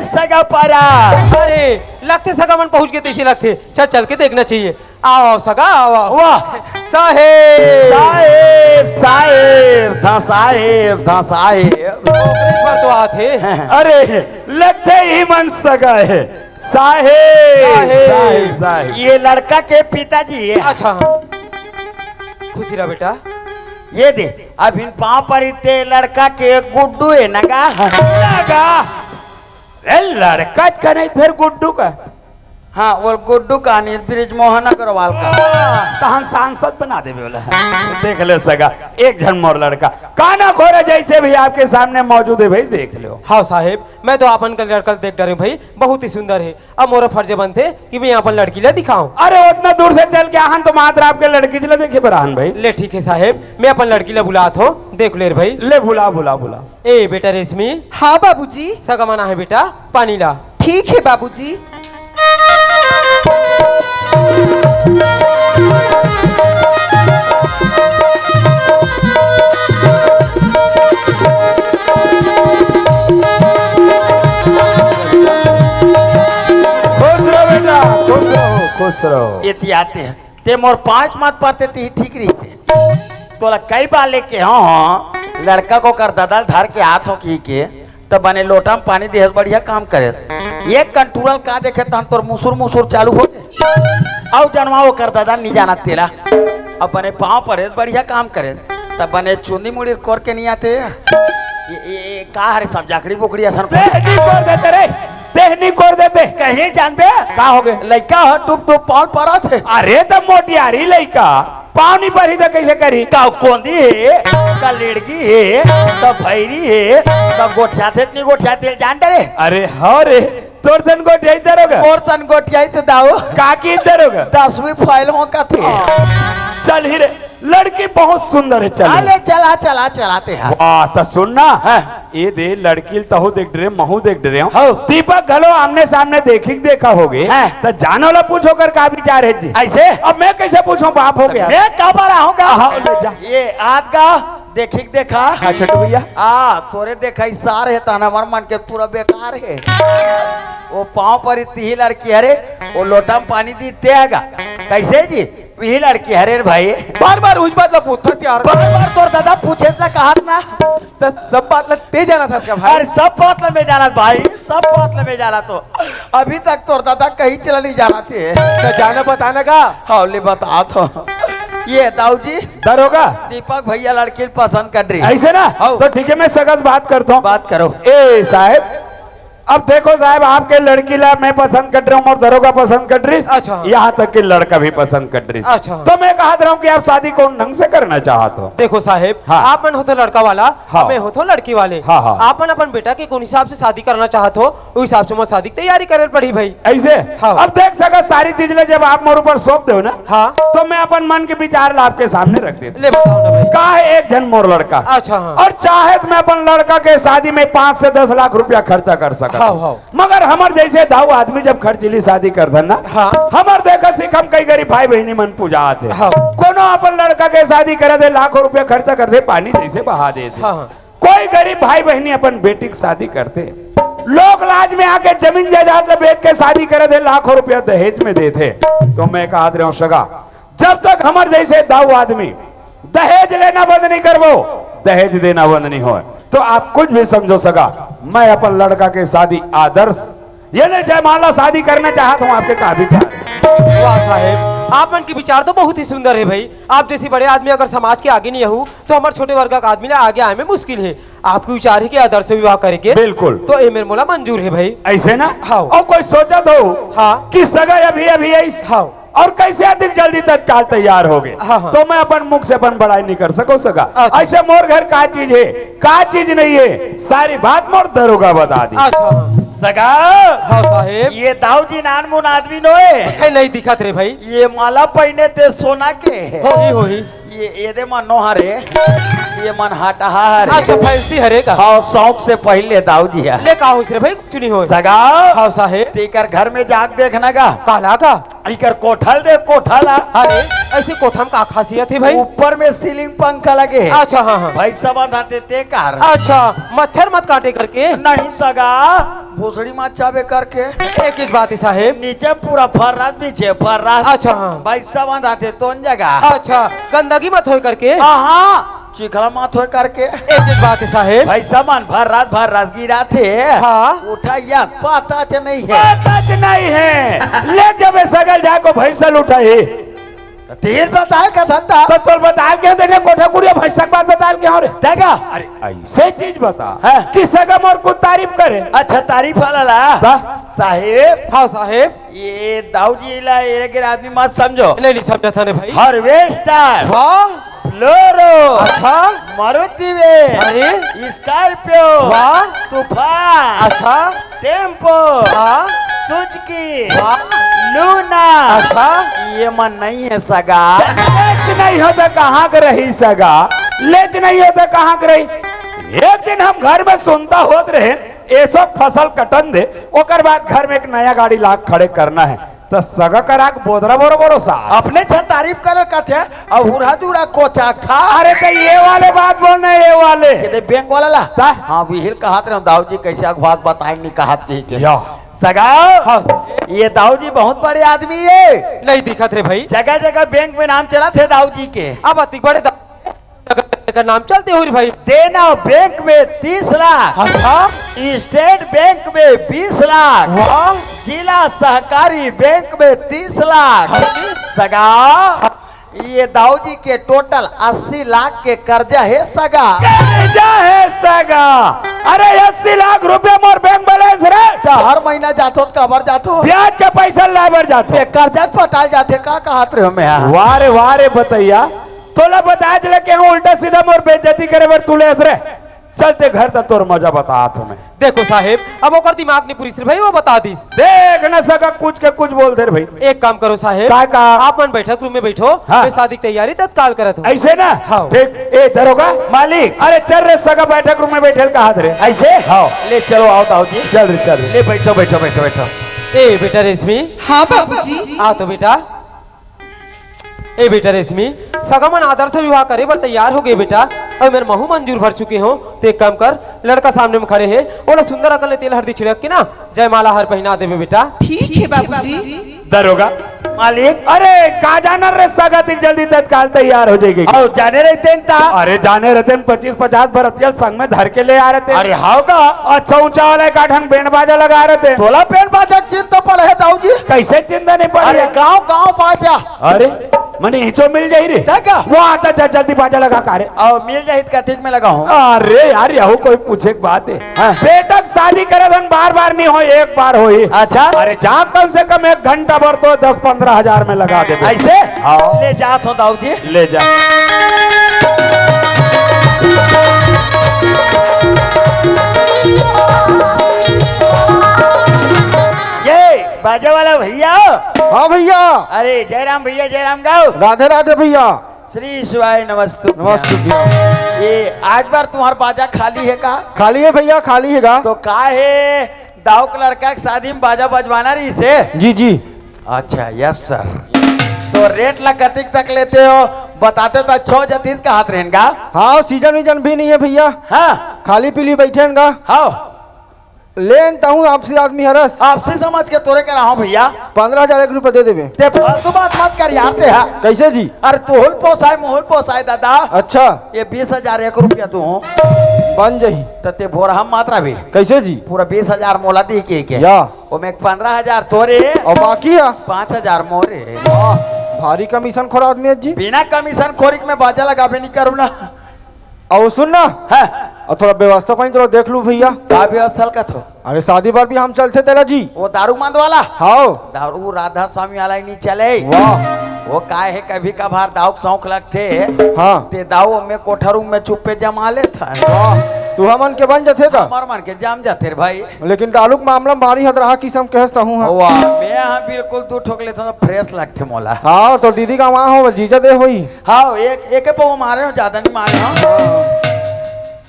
सगा पारा अरे लगते सगा मन पहुंच गए थे इसी लगते चल चल के देखना चाहिए आओ आओ सगा आओ आओ। वाह साहेब साहेब साहेब था साहेब था साहेब एक बार तो आते अरे लगते ही मन सगा है साहेब साहेब। साहेब साहेब ये लड़का के पिताजी है अच्छा हाँ। खुशी रहा बेटा ये दे अब इन पाँव पर इतने लड़का के गुड्डू है नगा लगा ए लड़का का नहीं फिर गुड्डू का हाँ वो गुड्डू का नहीं ब्रिज मोहन अग्रवाल का तहन सांसद बना दे बोला देख ले सगा एक जन मोर लड़का काना खोरा जैसे भी आपके सामने मौजूद है भाई देख लो हाँ साहेब मैं तो अपन का लड़का देख डरे भाई बहुत ही सुंदर है अब मोरा फर्ज बनते कि मैं अपन लड़की ला दिखाऊं अरे उतना दूर से चल के आहन तो मात्र आपके लड़की चले देखे बराहन भाई ले ठीक है साहेब मैं अपन लड़की ला बुलात हो देख ले रे भाई ले बुला बुला बुला ए बेटा रेशमी हाँ बाबूजी सगा मना है बेटा पानी ला ठीक है बाबूजी खुश रहो बेटा खुश रहो खुश रहो ये आते हैं ते मोर 5 मत पाते ती ठीक रही से तोला कई बार लेके हाँ लड़का को कर ददल धर के हाथों की के तब बने लोटा में पानी दे बढ़िया काम करे एक कंट्रोल का देखे तहन तोर मुसुर मुसुर चालू हो गए और जनवाओ कर दादा नहीं जाना तेरा अब बने पाँव पर बढ़िया काम करे तब बने चुन्नी मुड़ी कोर के नहीं आते ये का हरे सब जाकड़ी बुकड़ी असन देहनी कोर देते रे देहनी कोर देते कहीं जानबे का हो गए लड़का हो टुप टुप पाँव पर थे अरे तब मोटियारी लइका पानी पर ही तो कैसे करी का कोंदी है का लड़की है का भैरी है का गोठिया थे इतनी गोठिया तेल जान डरे अरे हाँ रे तोर सन को ठेई दरोगा और सन गोठिया से दाओ काकी दरोगा 10वीं फाइल हो का थे चल ही रे लड़की बहुत सुंदर है चल अरे चला चला चलाते हैं वाह तो सुनना ये दे लड़की तहु देख डरे महू देख डरे हो। दीपक घलो आमने सामने देखा हो गए हाँ। तो जानो ला पूछो कर का विचार है जी ऐसे अब मैं कैसे पूछूं बाप हो गया मैं कब आ रहा हूँ हाँ, ले जा। ये आज का देखिक देखा हाँ छोटू भैया तोरे देखा सार है ताना हमार मन के पूरा बेकार है वो पाँव पर इतनी ही लड़की हरे वो लोटा में पानी दी तेगा कैसे जी वही लड़की हरे भाई बार बार उस बात ला पूछता थी यार बार बार तोर दादा पूछे ना कहा ना तो सब बात ला ते जाना था क्या भाई अरे सब बात में जाना भाई सब बात में जाना तो अभी तक तोर दादा कहीं चला नहीं जाना थे तो जाना बताना का हाँ ले बता तो ये दाऊ जी दरोगा दीपक भैया लड़की पसंद कर रही ऐसे ना हाँ। तो ठीक है मैं सगत बात करता हूँ बात करो ए साहब अब देखो साहब, आपके लड़की ला मैं पसंद कर रहा हूँ और दरोगा पसंद कर रही, अच्छा। यहाँ तक कि लड़का भी पसंद कर रही। अच्छा। तो मैं कहा रहा हूँ कि आप शादी कौन ढंग से करना चाहते हो? देखो साहेब, हाँ। आप मन हो तो लड़का वाला, हाँ। मैं हो तो लड़की वाले। हाँ, हाँ। आप मन अपन बेटा के कौन हिसाब से शादी करना चाहत हो, उस हिसाब से मैं शादी की तैयारी करे पड़ी भाई। ऐसे हाँ। अब देख सका सारी चीज ले जब आप मोर ऊपर सौंप दो ना, हाँ। तो मैं अपन मन के विचार आपके सामने रख देता ले बताओ ना भाई। का है एक जन मोर लड़का। अच्छा, हाँ। और चाहे तो मैं अपन लड़का के शादी में 5 से 10 लाख रुपया खर्चा कर सकता हाँ, हूँ। हाँ। मगर हमर जैसे दाऊ आदमी जब खर्चीली शादी कर ना, हाँ। हमर देखा सिख हम कई गरीब भाई बहनी मन पूजा आते, हाँ। कोनो अपन लड़का के शादी करे दे लाखों रुपया खर्चा कर दे, पानी जैसे बहा देते। हाँ, हाँ। कोई गरीब भाई बहनी अपन बेटी की शादी करते, लोग लाज में आके जमीन जायदाद बेच के शादी करे थे, लाखों रुपया दहेज में देते। तो मैं कहा रहा हूं सगा, जब तक हमारे जैसे दाऊ आदमी दहेज लेना बंद नहीं करवो, दहेज देना बंद नहीं हो, तो आप कुछ भी समझो सगा, मैं अपन लड़का के शादी आदर्श ये नहीं जयमाला शादी करना चाहता हूँ। आपके का विचार? वाह साहेब, आप मन के विचार तो बहुत ही सुंदर है भाई। आप जैसे बड़े आदमी अगर समाज के आगे नहीं हो, तो हमारे छोटे वर्ग का आदमी ना आगे आए में मुश्किल है। आपके विचार है कि आदर्श विवाह करेंगे, बिल्कुल। तो ये मेरे मोला मंजूर है भाई। ऐसे ना? हाँ। और कोई सोचा तो हाँ। कि सगा अभी अभी ऐसे हाँ। और कैसे अधिक जल्दी तत्काल तैयार हो गए, हाँ, हाँ। तो मैं अपन मुख से अपन बड़ाई नहीं कर सको सका। अच्छा। ऐसे मोर घर का चीज है, का चीज नहीं है, सारी बात मोर दरोगा बता दी। अच्छा, हाँ। सगा हाँ साहेब, ये दाऊ जी नान मुन आदमी नोए, है नहीं दिखत रे भाई। ये माला पहने ते सोना के होही ये दे मन नोहरे, ये मन हटा हरे। अच्छा, फैंसी हरे का। हाँ, शौक से पहले दाऊ जी है। ले का हो रे भाई, चुनी हो सगा हाँ साहेब, तेकर घर में जाके देखना का काला का। इकर कोठल दे कोठल अरे ऐसे कोठम का खासियत है भाई। ऊपर में सीलिंग पंखा लगे है। अच्छा, हाँ हाँ। भाई सब आते ते कार अच्छा, मच्छर मत काटे करके। नहीं सगा, भोसड़ी मत चाबे करके। एक एक बात है साहेब। नीचे पूरा फर्रास पीछे फर्रास। अच्छा, हाँ। भाई सब आते तो जगह। अच्छा, गंदगी मत हो करके। हाँ, चिखला मत हो करके। एक एक बात है साहेब। भाई सामान भर रात गिरा थे। हाँ। उठाइया पता च नहीं है। पता च नहीं है, ले जब सगल जाको भैंसल उठाई, तेल बताए का धंधा तो तोर बता के देने कोठा कुड़िया भैंसा के बात बता के हो रे। जगह। अरे ऐसे चीज बता हाँ। कि सगम और को तारीफ करे। अच्छा, तारीफ वाला ता? साहेब, हाँ साहेब, ये दाऊ जी ला एक आदमी मत समझो। नहीं नहीं समझा था ने भाई। हार्वेस्टर, वाह, फ्लोरो, अच्छा, मारुति वे, अरे स्कॉर्पियो, वाह, तूफान, अच्छा, टेम्पो, हाँ, सुजुकी, लूना। अच्छा, ये मन नहीं है सगा। लेच नहीं होता कहाँ के रही सगा, लेच नहीं होता कहाँ के रही। एक दिन हम घर में सुनता होत रहे, ये सब फसल कटन दे, ओकर बाद घर में एक नया गाड़ी लाख खड़े करना है, तो सगा करा के बोदरा बोरो बोरो सा अपने छ तारीफ कर कथे और हुरा दूरा कोचा खा। अरे तो ये वाले बात बोलना, ये वाले कहते बैंक वाला ला। ता? हाँ, विहिल कहत रहे दाऊ जी कैसे बात बताए नहीं कहत के या सगा। हाँ। ये दाऊ जी बहुत बड़े आदमी है। नहीं दिखत रे भाई। जगह जगह बैंक में नाम चला थे दाऊ जी के। अब अति बड़े का नाम चलते हो रे भाई। देना बैंक में 30 लाख, अच्छा, स्टेट बैंक में 20 लाख, वाह, जिला सहकारी बैंक में 30 लाख। अरे, सगा, ये दाऊ जी के टोटल 80 लाख के कर्जा है सगा। कर्जा है सगा। अरे 80 लाख रुपए मोर बैंक बैलेंस रे, तो हर महीना जातो तो कबर जातो, ब्याज के पैसा लाबर जाते, कर्जा पटाल जाते का कहत रहे हमें। वारे वारे बतैया तोला बता चले के हम उल्टा सीधा मोर बेइज्जती करे बर तुले रे। चलते घर तक तोर मजा बता तुम्हें। देखो साहेब, अब ओकर दिमाग नहीं पूरी भाई, वो बता दीस। देख न सका कुछ के कुछ बोल दे रे भाई। एक काम करो साहेब, का का? आप मन बैठक रूम में बैठो, हाँ। मैं शादी की तैयारी तत्काल करत हूँ। ऐसे ना? हाँ। ठीक, ए दरोगा मालिक, अरे चल रे सगा बैठक रूम में बैठे कहा रे। ऐसे हाँ। ले चलो, आओ दाऊ जी, चल रे चल रे। ले बैठो बैठो बैठो बैठो। ए बेटा रेशमी, हाँ बाबूजी। आ तो बेटा। ए बेटा रेशमी, सगमन आदर्श विवाह करे पर तैयार हो गए बेटा, और मेरे महू मंजूर भर चुके हो। तो एक काम कर, लड़का सामने में खड़े है, बोला सुंदर अकल ने तेल हल्दी छिड़क के ना जयमाला हर पहना देवे बेटा। ठीक है बाबूजी। दरोगा मालिक, अरे का जाना रे सगा तिक जल्दी तत्काल तैयार हो जाएगी। आओ जाने रहते हैं ता। अरे जाने रहते हैं 25-50 बरतियल संग में धर के ले आ रहे थे। अरे हाउ का अच्छा ऊंचा वाले का ढंग बैंड बाजा लगा रहे थे। तोला पेन बाजा चिंता पड़ है दाऊ जी। कैसे चिंता नहीं पड़ी? अरे गांव गांव बाजा। अरे मने हिचो मिल जाई रे। क्या? वो आता जा जल्दी बाजा लगा का रे। और मिल जाहित का ठीक में लगा हूँ। अरे यार यहू कोई पूछे की बात है। बेटक शादी करे धन बात बार बार नहीं हो, एक बार हो ही। अच्छा अरे जा कम से कम 1 घंटा भर तो 10-15 हजार में लगा दे। ऐसे हाँ। ले जा तो दाऊ जी। ले जा। ये बाजा वाला भैया। हाँ भैया। अरे जयराम भैया, जयराम गाओ। राधे राधे भैया। श्री शिवाय नमस्तु। नमस्ते भैया। ये आज बार तुम्हारा बाजा खाली है का? खाली है भैया, खाली है गा। तो का है दाऊ का लड़का के शादी में बाजा बजवाना रही से? जी जी। अच्छा यस सर। तो रेट ला कतिक तक लेते हो बताते तो 6 जतीस का हाथ रहेगा। हाँ सीजन वीजन भी नहीं है भैया, हाँ खाली पीली बैठे गा। हाँ लेता हूँ आपसे आदमी हरस। आपसे समझ के तोरे कह रहा हूँ भैया। 15,000 एक रुपये दे देवे। ते फालतू बात मत कर यार ते। कैसे जी? अरे तोहल पोसाए मोहल पोसाए दादा। अच्छा ये 20,000 एक रुपया तू हो बन जाही। तो ते भोर हम मात्रा भी कैसे जी? पूरा 20,000 मोला दी के या वो में 15,000 तोरे और बाकी है 5,000 मोरे। भारी कमीशन खोर आदमी है जी। बिना कमीशन खोरिक में बाजा लगाबे नहीं करूँ ना। और सुन ना, है और थोड़ा व्यवस्था पानी थोड़ा देख लू भैया। का व्यवस्था का थो? अरे शादी बार भी हम चलते तेरा जी। वो दारू मंद वाला? हाँ। दारू राधा स्वामी वाला ही नहीं चले। वाह। वो काय है कभी कभार दाऊ के शौक लगते। हाँ। ते दाऊ में कोठरू में चुप्पे जमा ले था। तू हमन के बन जाते का? मर मन के जाम जाते रे भाई। लेकिन तालुक मामला में भारी हद रहा किसम कहता हूँ। वाह मैं यहाँ बिल्कुल दू ठोक लेता तो फ्रेश लगते मोला। हाँ तो दीदी का वहाँ हो जीजा दे होई। हाँ एक एक पे मारे हो ज्यादा नहीं मारे हो।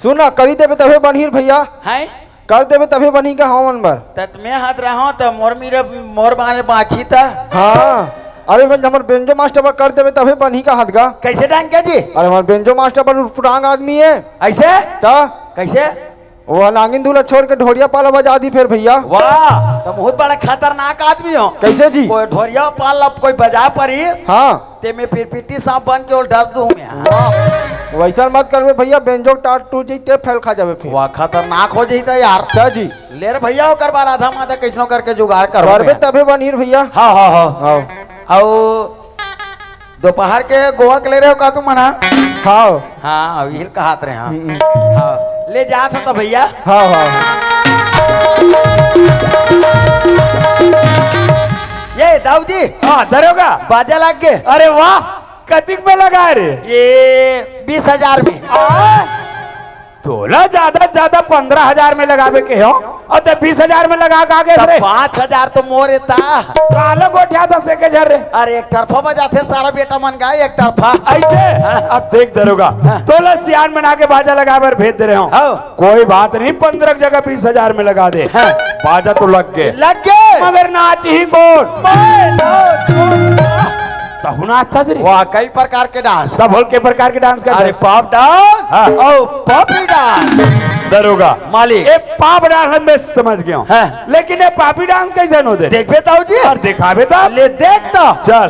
सुना करी देवे तभे बनहीर भैया। हैं कर देवे तभे बनी का हमन बर। तत में हाथ रहा तो मोर मेरे मोर मारे बाछी था। हाँ। अरे हमारे बेंजो मास्टर पर कर देवे तभे बनी का हाथ गा। कैसे डांग क्या जी? अरे हमारे बेंजो मास्टर पर पुरांग आदमी है। ऐसे ता कैसे? वो नागिन दूल्हा छोड़ के ढोरिया पाला बजा दी फिर भैया। वाह तो बहुत बड़ा खतरनाक आदमी हो। कैसे जी? कोई ढोरिया पाल लब कोई बजा परी हाँ। ते में फिर पिट्टी सांप बन के और डस दूं मैं। वैसा मत करवे भैया, बेंजो टाट टूट जाते फैल खा जावे फिर। वाह खतरनाक हो जाता यार। क्या जी? ले रे भैया कर बार आधा माथा कैसनो करके जुगाड़ कर करवे तभे बनहीर भैया। हाँ हाँ हाँ हाँ। और दोपहर के गोवा के ले रहे हो का तुम मना? हाँ हाँ अब हिल का हाथ रहे हाँ। हाँ ले जा तो भैया। हाँ हाँ। ये दाऊ जी हाँ दरोगा। बाजा लग गए। अरे वाह, कतिक में लगा रे? ये 20,000 में। तोला ज्यादा से ज्यादा 15,000 में लगावे के हो और ते 20,000 में लगा के आगे रे। 5,000 तो मोरे था। कालो गोठिया था से के झर रे। अरे एक तरफा बजाते सारा बेटा मन गाय एक तरफा। ऐसे अब देख दरोगा, तोला सियान बना के बाजा लगा कर भेज दे रहे हो। हाँ। कोई बात नहीं, 15 की जगह 20,000 में लगा दे। हाँ। बाजा तो लग गए लग गए मगर नाच ही कौन? तहु नाच था जी। वाह कई प्रकार के डांस। तब होल के प्रकार के डांस कर। अरे पॉप डांस हाँ। और पॉपी डांस। दरोगा मालिक। ये पाप डांस मैं समझ गया हूँ। हाँ। लेकिन ये पापी डांस कैसे नो दे? देख बेताऊ जी और दिखावे तो ले देख तो चल।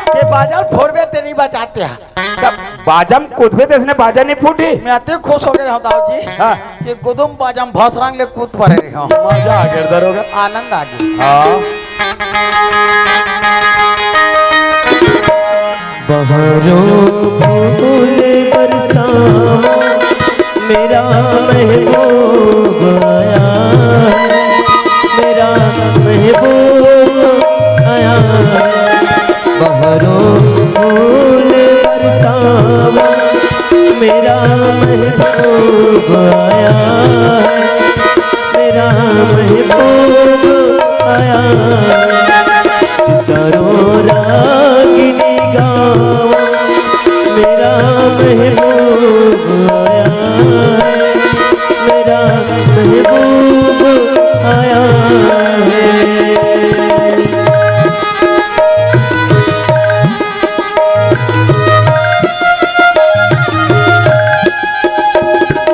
ये बाजा फोड़बे ते नहीं बचाते हैं। बाजम कूदबे तो इसने बाजा नहीं फूटी। मैं अति खुश हो गए दाऊ जी हाँ। कि गुदुम बाजम भसरंग ले कूद पड़े रहे हो। मजा आ गया दरोगा। आनंद आ गया। हाँ। बहारों फूल बरसावा मेरा महबूब आया है, मेरा महबूब आया है। बहारों फूल बरसावा मेरा महबूब आया है, मेरा महबूब आया है। सितारों रागिनी गावा महबूब आया है, मेरा महबूब आया है।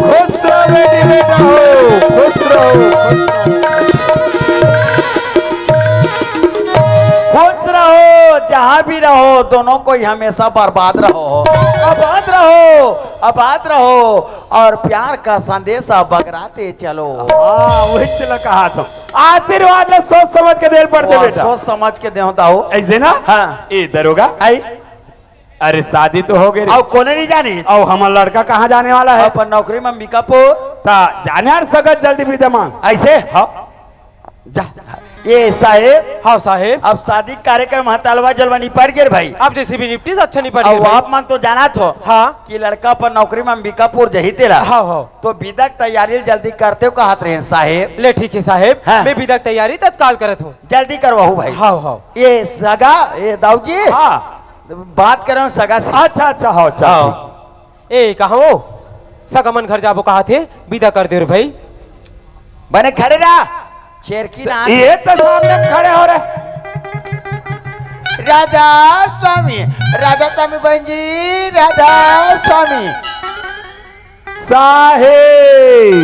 खुश रहो बेटी, बेटा हो, खुश रहो, खुश रहो, जहाँ भी रहो, दोनों को ही हमेशा बर्बाद रहो, आबाद रहो, आबाद रहो, और प्यार का संदेशा बगराते चलो। हाँ वही चला कहा तो आशीर्वाद ले सोच समझ के देर पड़ते और बेटा, सोच समझ के देता हो। ऐसे ना। हाँ। इधर होगा। आई अरे शादी तो हो गई रे। और कोने नहीं जानी, और हमारा लड़का कहाँ जाने वाला है? अपन नौकरी में अंबिकापुर। ता जाने यार सगत जल्दी भी दमा। ऐसे हाँ जा ये साहेब, हाँ साहेब, अब शादी कार्यक्रम हतालवा जलवा निपट गए भाई। आप जैसे भी निपटी अच्छा नहीं पड़ी। अब आप मन तो जाना थो हाँ कि लड़का पर नौकरी में अंबिकापुर जही तेरा। हाँ हाँ, तो विदा की तैयारी जल्दी करते हो कहत रहे हैं साहेब। ले ठीक है साहेब, हाँ। मैं विदा की तैयारी तत्काल करत हूँ। जल्दी करवाओ भाई। हाँ हाँ, ये सगा, ये दाऊ जी हाँ बात कर रहा हूँ सगा से। अच्छा अच्छा हो चल। ए कहा हो सगमन घर जाबो कहा थे, विदा कर दे रे भाई। बने खड़े रहा, चेरकी ना ये तो सामने खड़े हो रहे। राधा स्वामी, राधा स्वामी बहन जी, राधा स्वामी। साहेब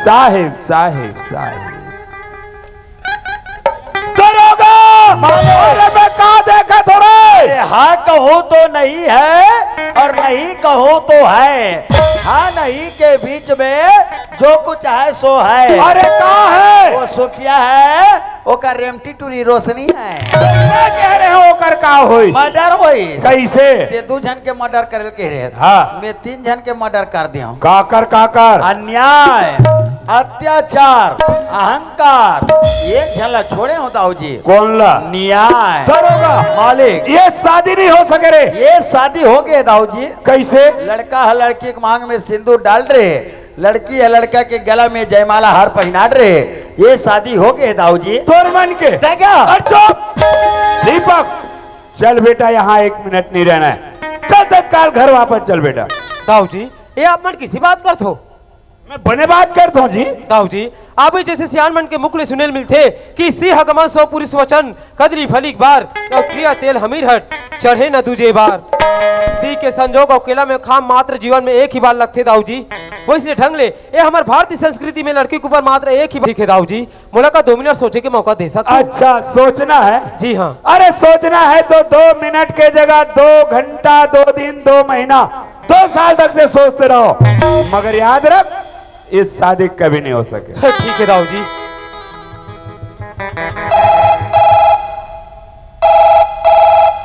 साहेब साहेब साहेब दरोगा, अरे मैं कहाँ देखा थोड़े। हाँ कहो तो नहीं है और नहीं कहो तो है, हाँ नहीं के बीच में जो कुछ है सो है। अरे कहाँ है? वो सुखिया है, वो का रेमटी टूरी रोशनी है। क्या कह रहे हो कर का होई? मर्डर होई कैसे? ये 2 जन के मर्डर करे कह रहे। हाँ। मैं 3 जन के मर्डर कर दिया। काकर अन्याय, अत्याचार, अहंकार, एक झला छोड़े हो दाऊ जी। कौन ला? न्याय, दरोगा मालिक। ये शादी नहीं हो सके रे। ये शादी हो गई दाऊ जी। कैसे? लड़का है लड़की के मांग में सिंदूर डाल रहे, लड़की है लड़का के गला में जयमाला हार पहना रहे। ये शादी हो गई दाऊ जी। तोर मन के देखा? और चुप दीपक, चल बेटा यहाँ 1 मिनट नहीं रहना है, चल तत्काल घर वापस चल बेटा। दाऊ जी ये आप मन किसी बात करत हो? मैं बने बात करता हूँ जी। दाऊ जी आप ही जैसे सियान मन के मुखले सुनेल मिलते कि सी हगमन सो पुरुष वचन कदरी फलिक बार और क्रिया तेल हमीर हट चढ़े न दूजे बार। सी के संजोग और केला में खाम मात्र जीवन में एक ही बार लगते दाऊ जी। वो इसलिए ढंग ले ये हमारे भारतीय संस्कृति में लड़की के ऊपर मात्र एक ही बार दाऊ जी। मोला का 2 मिनट सोचे के मौका दे सकते? अच्छा सोचना है? जी हाँ। अरे सोचना है तो 2 मिनट के जगह 2 घंटा, 2 दिन, 2 महीना, 2 साल तक से सोचते रहो, मगर याद रख इस शादी कभी नहीं हो सके। ठीक है दाऊ जी।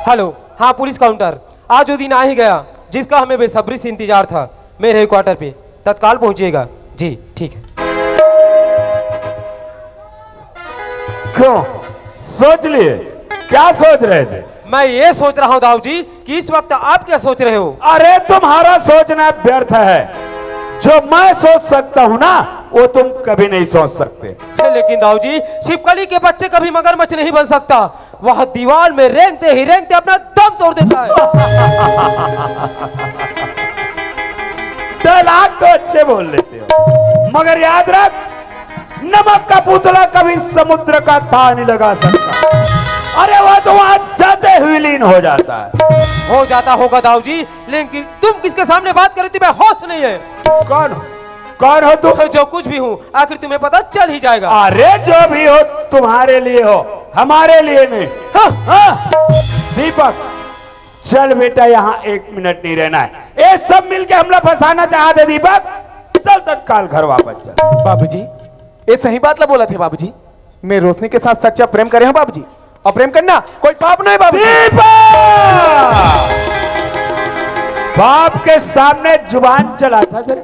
हेलो, हाँ पुलिस काउंटर, आज वो दिन आ ही गया जिसका हमें बेसब्री से इंतजार था। मेरे हेडक्वार्टर पे तत्काल पहुंचिएगा। जी ठीक है। क्यों सोच लिए? क्या सोच रहे थे? मैं ये सोच रहा हूँ दाऊ जी कि इस वक्त आप क्या सोच रहे हो? अरे तुम्हारा सोचना व्यर्थ है, जो मैं सोच सकता हूँ ना वो तुम कभी नहीं सोच सकते। लेकिन दाऊ जी छिपकली के बच्चे कभी मगरमच्छ नहीं बन सकता। वह दीवार में रेंगते ही रेंगते अपना दम तोड़ देता है। डायलॉग तो अच्छे बोल लेते हो, मगर याद रख नमक का पुतला कभी समुद्र का तार नहीं लगा सकता। अरे वो तो वहां जाते हुए लीन हो जाता है। हो जाता होगा दाऊ जी, लेकिन तुम किसके सामने बात कर रही थी? मैं होश नहीं है। कौन हो तुम? जो कुछ भी हूँ आखिर तुम्हें पता चल ही जाएगा। अरे जो भी हो तुम्हारे लिए हो, हमारे लिए नहीं। हाँ। हाँ? दीपक चल बेटा, यहाँ 1 मिनट नहीं रहना है। ये सब मिलके हमला फंसाना चाहते। दीपक चल तत्काल घर वापस चल। बाबूजी ये सही बात ला बोला थे बाबूजी। मैं रोशनी के साथ सच्चा प्रेम करे हूँ बाबूजी, और प्रेम करना कोई पाप नहीं बाबूजी। दीपक बाप के सामने जुबान चलाता सर।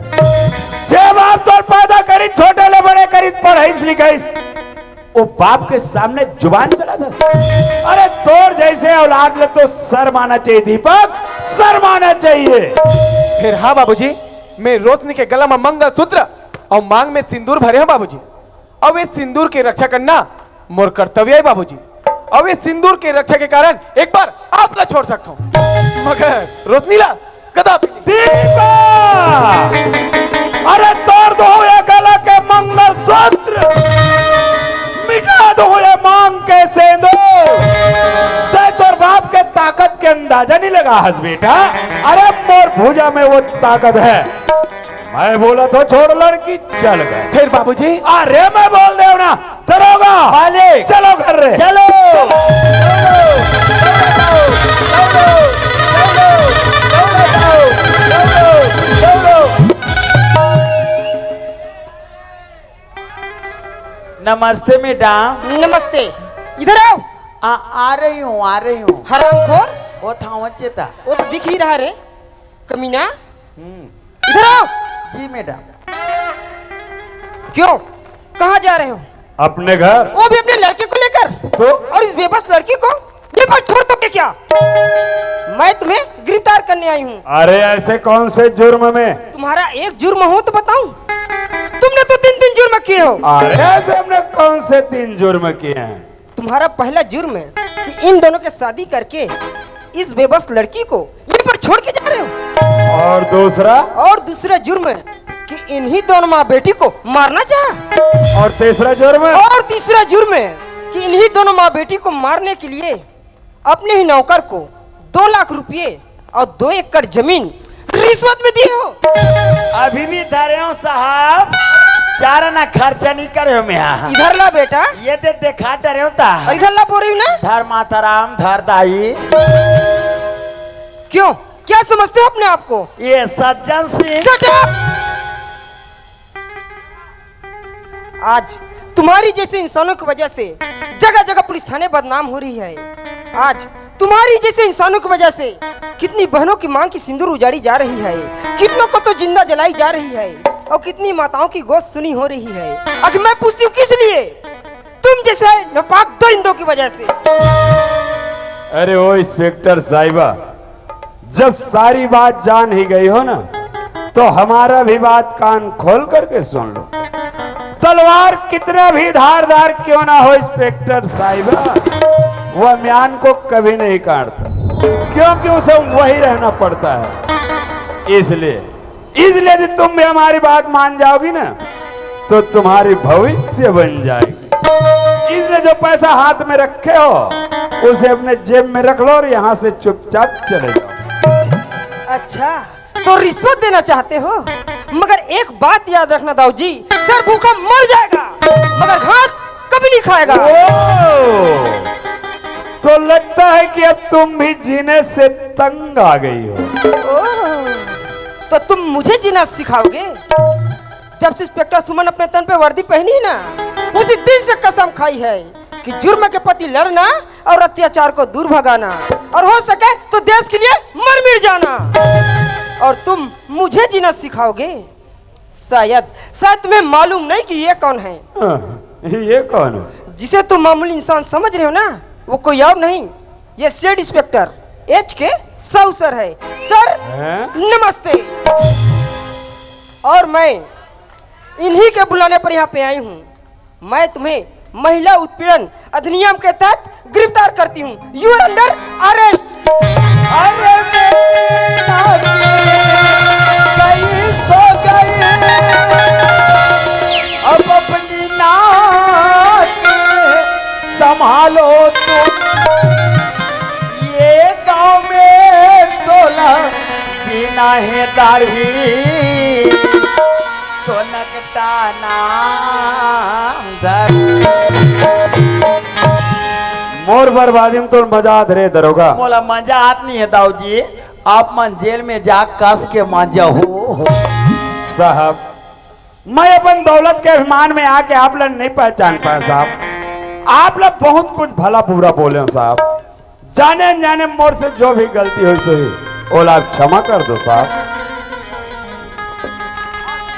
जब आप तो पैदा करी, छोटे ले बड़े करी, पढ़ाई लिखाई, वो बाप के सामने जुबान चलाता। अरे तोर जैसे औलाद ले तो सर माना चाहिए दीपक, सर माना चाहिए। फिर हाँ बाबूजी, मैं रोशनी के गला में मंगलसूत्र और मांग में सिंदूर भरे हैं बाबूजी। अब इस सिंदूर की रक्षा करना मोर कर्तव्य है बाबूजी। अब इस सिंदूर की रक्षा के कारण एक बार आप ला छोड़ सकता हूँ, मगर रोशनी ला कदापि नहीं। दीपा अरे तोड़ दो ये गला के मंगलसूत्र, मिटा दो ये मांग के सिंदूर। ते तोर बाप के ताकत के अंदाजा नहीं लगा हस बेटा। अरे मोर भुजा में वो ताकत है। मैं बोला तो छोड़ लड़की चल गए। फिर बाबूजी अरे मैं बोल दे ना दरोगा मालिक चलो घर रे चलो नमस्ते मैडम। नमस्ते। इधर आओ। आ रही हूँ हरामखोर। वो था वच्चे था। वो तो दिख ही रहा रे कमीना। इधर आओ। जी मैडम। क्यों कहाँ जा रहे हो? अपने घर। वो भी अपने लड़के को लेकर? तो और इस बेबस लड़की को बेबस छोड़ दोगे क्या? मैं तुम्हें गिरफ्तार करने आई हूँ। अरे ऐसे कौन से जुर्म में? तुम्हारा एक जुर्म हो तो बताऊं? तुमने तो 3 जुर्म किए हो। अरे ऐसे हमने कौन से 3 जुर्म किए हैं? तुम्हारा पहला जुर्म है कि इन दोनों के शादी करके इस बेबस लड़की को यहीं पर छोड़ के जा रहे हो। और दूसरा? और दूसरा जुर्म है कि इन्हीं दोनों माँ बेटी को मारना चाहा। और तीसरा जुर्म? और तीसरा जुर्म है कि इन्हीं दोनों माँ बेटी को मारने के लिए अपने ही नौकर को 2 लाख रुपए और 2 एकड़ जमीन रिश्वत में दिए हो। अभी भी धरे हो साहब, चारा ना खर्चा नहीं करे हो मैं। इधर ला बेटा। ये दे देखा डरे हो ता। और इधर ला बोरी ना। धर माताराम धर दाई। क्यों क्या समझते हो अपने आप को? ये सज्जन सिंह। Shut up! आज तुम्हारी जैसे इंसानों की वजह से जगह जगह पुलिस थाने बदनाम हो रही है। आज तुम्हारी जैसे इंसानों की वजह से कितनी बहनों की मांग की सिंदूर उजाड़ी जा रही है, कितनों को तो जिंदा जलाई जा रही है और कितनी माताओं की गोश्त सुनी हो रही है। आखिर मैं पूछती हूँ किस लिए? तुम जैसे नापाक दरिंदों की वजह से। अरे ओ इंस्पेक्टर साहिबा, जब सारी बात जान ही गई हो ना तो हमारा भी बात कान खोल करके सुन लो। तलवार कितना भी धारदार क्यों ना हो इंस्पेक्टर साहिबा, वह म्यान को कभी नहीं काटता, क्योंकि उसे वही रहना पड़ता है। इसलिए यदि तुम भी हमारी बात मान जाओगी ना तो तुम्हारी भविष्य बन जाएगी। इसलिए जो पैसा हाथ में रखे हो उसे अपने जेब में रख लो और यहाँ से चुपचाप चले जाओ। अच्छा तो रिश्वत देना चाहते हो? मगर एक बात याद रखना दाऊ जी, सर भूखा मर जाएगा मगर घास कभी नहीं खाएगा। तो लगता है कि अब तुम भी जीने से तंग आ गई हो। तो तुम मुझे जीना सिखाओगे? जब से इंस्पेक्टर सुमन अपने तन पे वर्दी पहनी ना, उसी दिन से कसम खाई है कि जुर्म के प्रति लड़ना और अत्याचार को दूर भगाना और हो सके तो देश के लिए मर मिट जाना। और तुम मुझे जीना सिखाओगे? शायद तुम्हें मालूम नहीं कि ये कौन है। ये कौन है? जिसे तुम मामूली इंसान समझ रहे हो ना, वो कोई और नहीं, ये said inspector HK Sahu sir है। सर नमस्ते। और मैं इन्हीं के बुलाने पर यहाँ पे आई हूँ। मैं तुम्हें महिला उत्पीड़न अधिनियम के तहत गिरफ्तार करती हूँ। You are under arrest. अरे सही सो गई, अब अपनी नाक संभालो तुम। ये गांव में तोला जीना है दाढ़ी तो नकटा नाम दर। मोर बर्बादी में तो मजा रे दरोगा। बोला मजा आत नहीं है दाऊ जी, आप मन जेल में जा कस के मजा हो। साहब मैं अपन दौलत के अभिमान में आके आप लोग नहीं पहचान पाए साहब। आप लोग बहुत कुछ भला पूरा बोले हो साहब। जाने अनजाने मोर से जो भी गलती हुई सही ओला क्षमा कर दो साहब।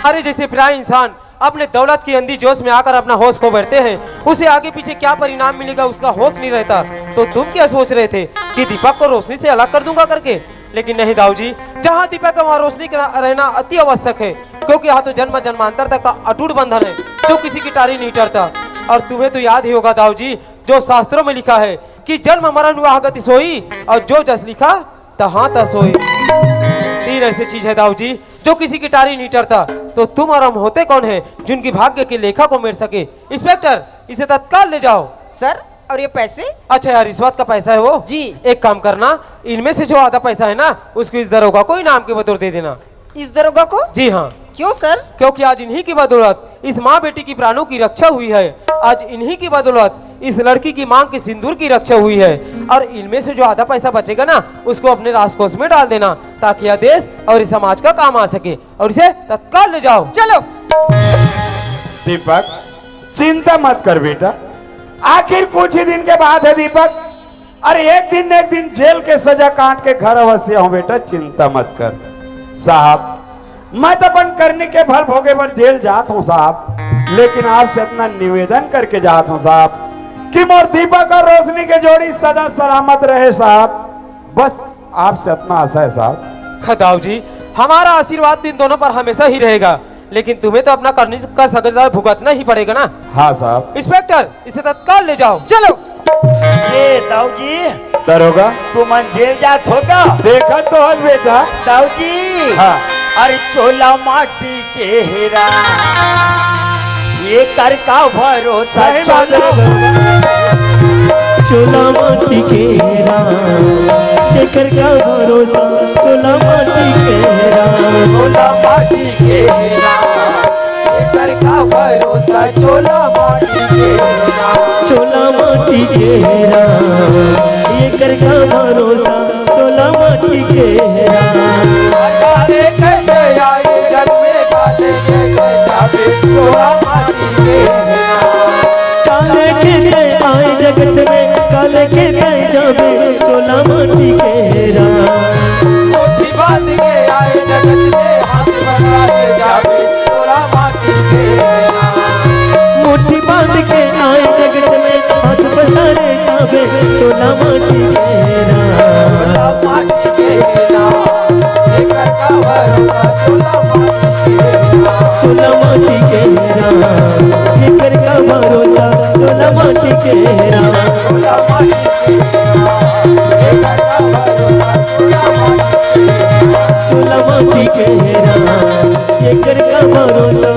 अरे जैसे प्राय इंसान अपने दौलत की अंधी जोश में आकर अपना होश खो बैठते हैं, उसे आगे पीछे क्या परिणाम मिलेगा उसका होश नहीं रहता। तो तुम क्या सोच रहे थे कि दीपक को रोशनी से अलग कर दूंगा करके? लेकिन नहीं दाऊ जी, जहाँ दीपक का वहाँ रोशनी का रहना अति आवश्यक है, क्योंकि यहाँ तो जन्म जन्मांतर तक का अटूट बंधन है जो किसी की टारी नहीं टरता। और तुम्हें तो याद ही होगा दाऊ जी, जो शास्त्रों में लिखा है कि जन्म मरण विवाह गति सोई, और जो जस लिखा तहाँ तस सोई। 3 जमीन ऐसी चीज है दाऊ जी जो किसी की टारी नहीं टरता। तो तुम और हम होते कौन है जिनकी भाग्य की लेखा को मेर सके। इंस्पेक्टर, इसे तत्काल ले जाओ। सर, और ये पैसे? अच्छा यार, रिश्वत का पैसा है वो जी। एक काम करना, इनमें से जो आधा पैसा है ना उसको इस दरोगा को इनाम के बतौर दे देना। इस दरोगा को? जी हाँ, क्यों सर? क्योंकि आज इन्हीं की बदौलत इस माँ बेटी की प्राणों की रक्षा हुई है। आज इन्हीं की बदौलत इस लड़की की मांग के सिंदूर की रक्षा हुई है। और इनमें से जो आधा पैसा बचेगा ना उसको अपने राजकोष में डाल देना ताकि यह देश और इस समाज का काम आ सके। और इसे तत्काल ले जाओ। चलो। दीपक, चिंता मत कर बेटा, आखिर कुछ ही दिन के बाद है दीपक। अरे एक दिन जेल के सजा काट के घर अवश्य हूं बेटा, चिंता मत कर। साहब, मैं तो अपन करने के फल भोगे पर जेल जात हूं साहब, लेकिन आपसे इतना निवेदन करके जात हूं साहब कि मोर दीपक और रोशनी के जोड़ी सदा सलामत रहे साहब। बस आपसे इतना आशा है साहब। दाऊ जी, हमारा आशीर्वाद दिन दोनों पर हमेशा ही रहेगा, लेकिन तुम्हें तो अपना करने का सजा भुगतना ही पड़ेगा ना। हाँ साहब। इंस्पेक्टर, इसे तत्काल ले जाओ। चलो। ये दाऊ जी, दरोगा, तुम जेल जात होगा? देखा तो हज बेटा। दाऊ जी, हाँ। अरे चोला माटी के हेरा, ये कर का भरोसा। सही बात है। चोला माटी के हेरा, शेखर का भरोसा। चोला माटी के हेरा, चोला माटी के हेरा, ये कर का भरोसा। चोला माटी के हेरा, चोला माटी के हेरा, ये कर का भरोसा। चोला माटी के हेरा, काले कहते आए घर में, काले कहते जावे। चोला माटी के हेरा, काले कहते आए जगत में, काले कहते जावे। चोला माटी के हेरा, मुट्ठी बांध के आए जगत में, हाथ बढ़ा के जावे। चोला माटी के हेरा, मुट्ठी बांध के आए जगत में, हाथ पसारे जावे। चोला माटी के हेरा, चोला माटी के हेरा, ये कर का भरोसा। चोला माटी के हेरा, चोला माटी के हेरा, ये कर का भरोसा। चोला माटी के हेरा, चोला माटी के हेरा, ये कर का भरोसा। चोला माटी के हेरा, चोला माटी के हेरा, ये कर का भरोसा।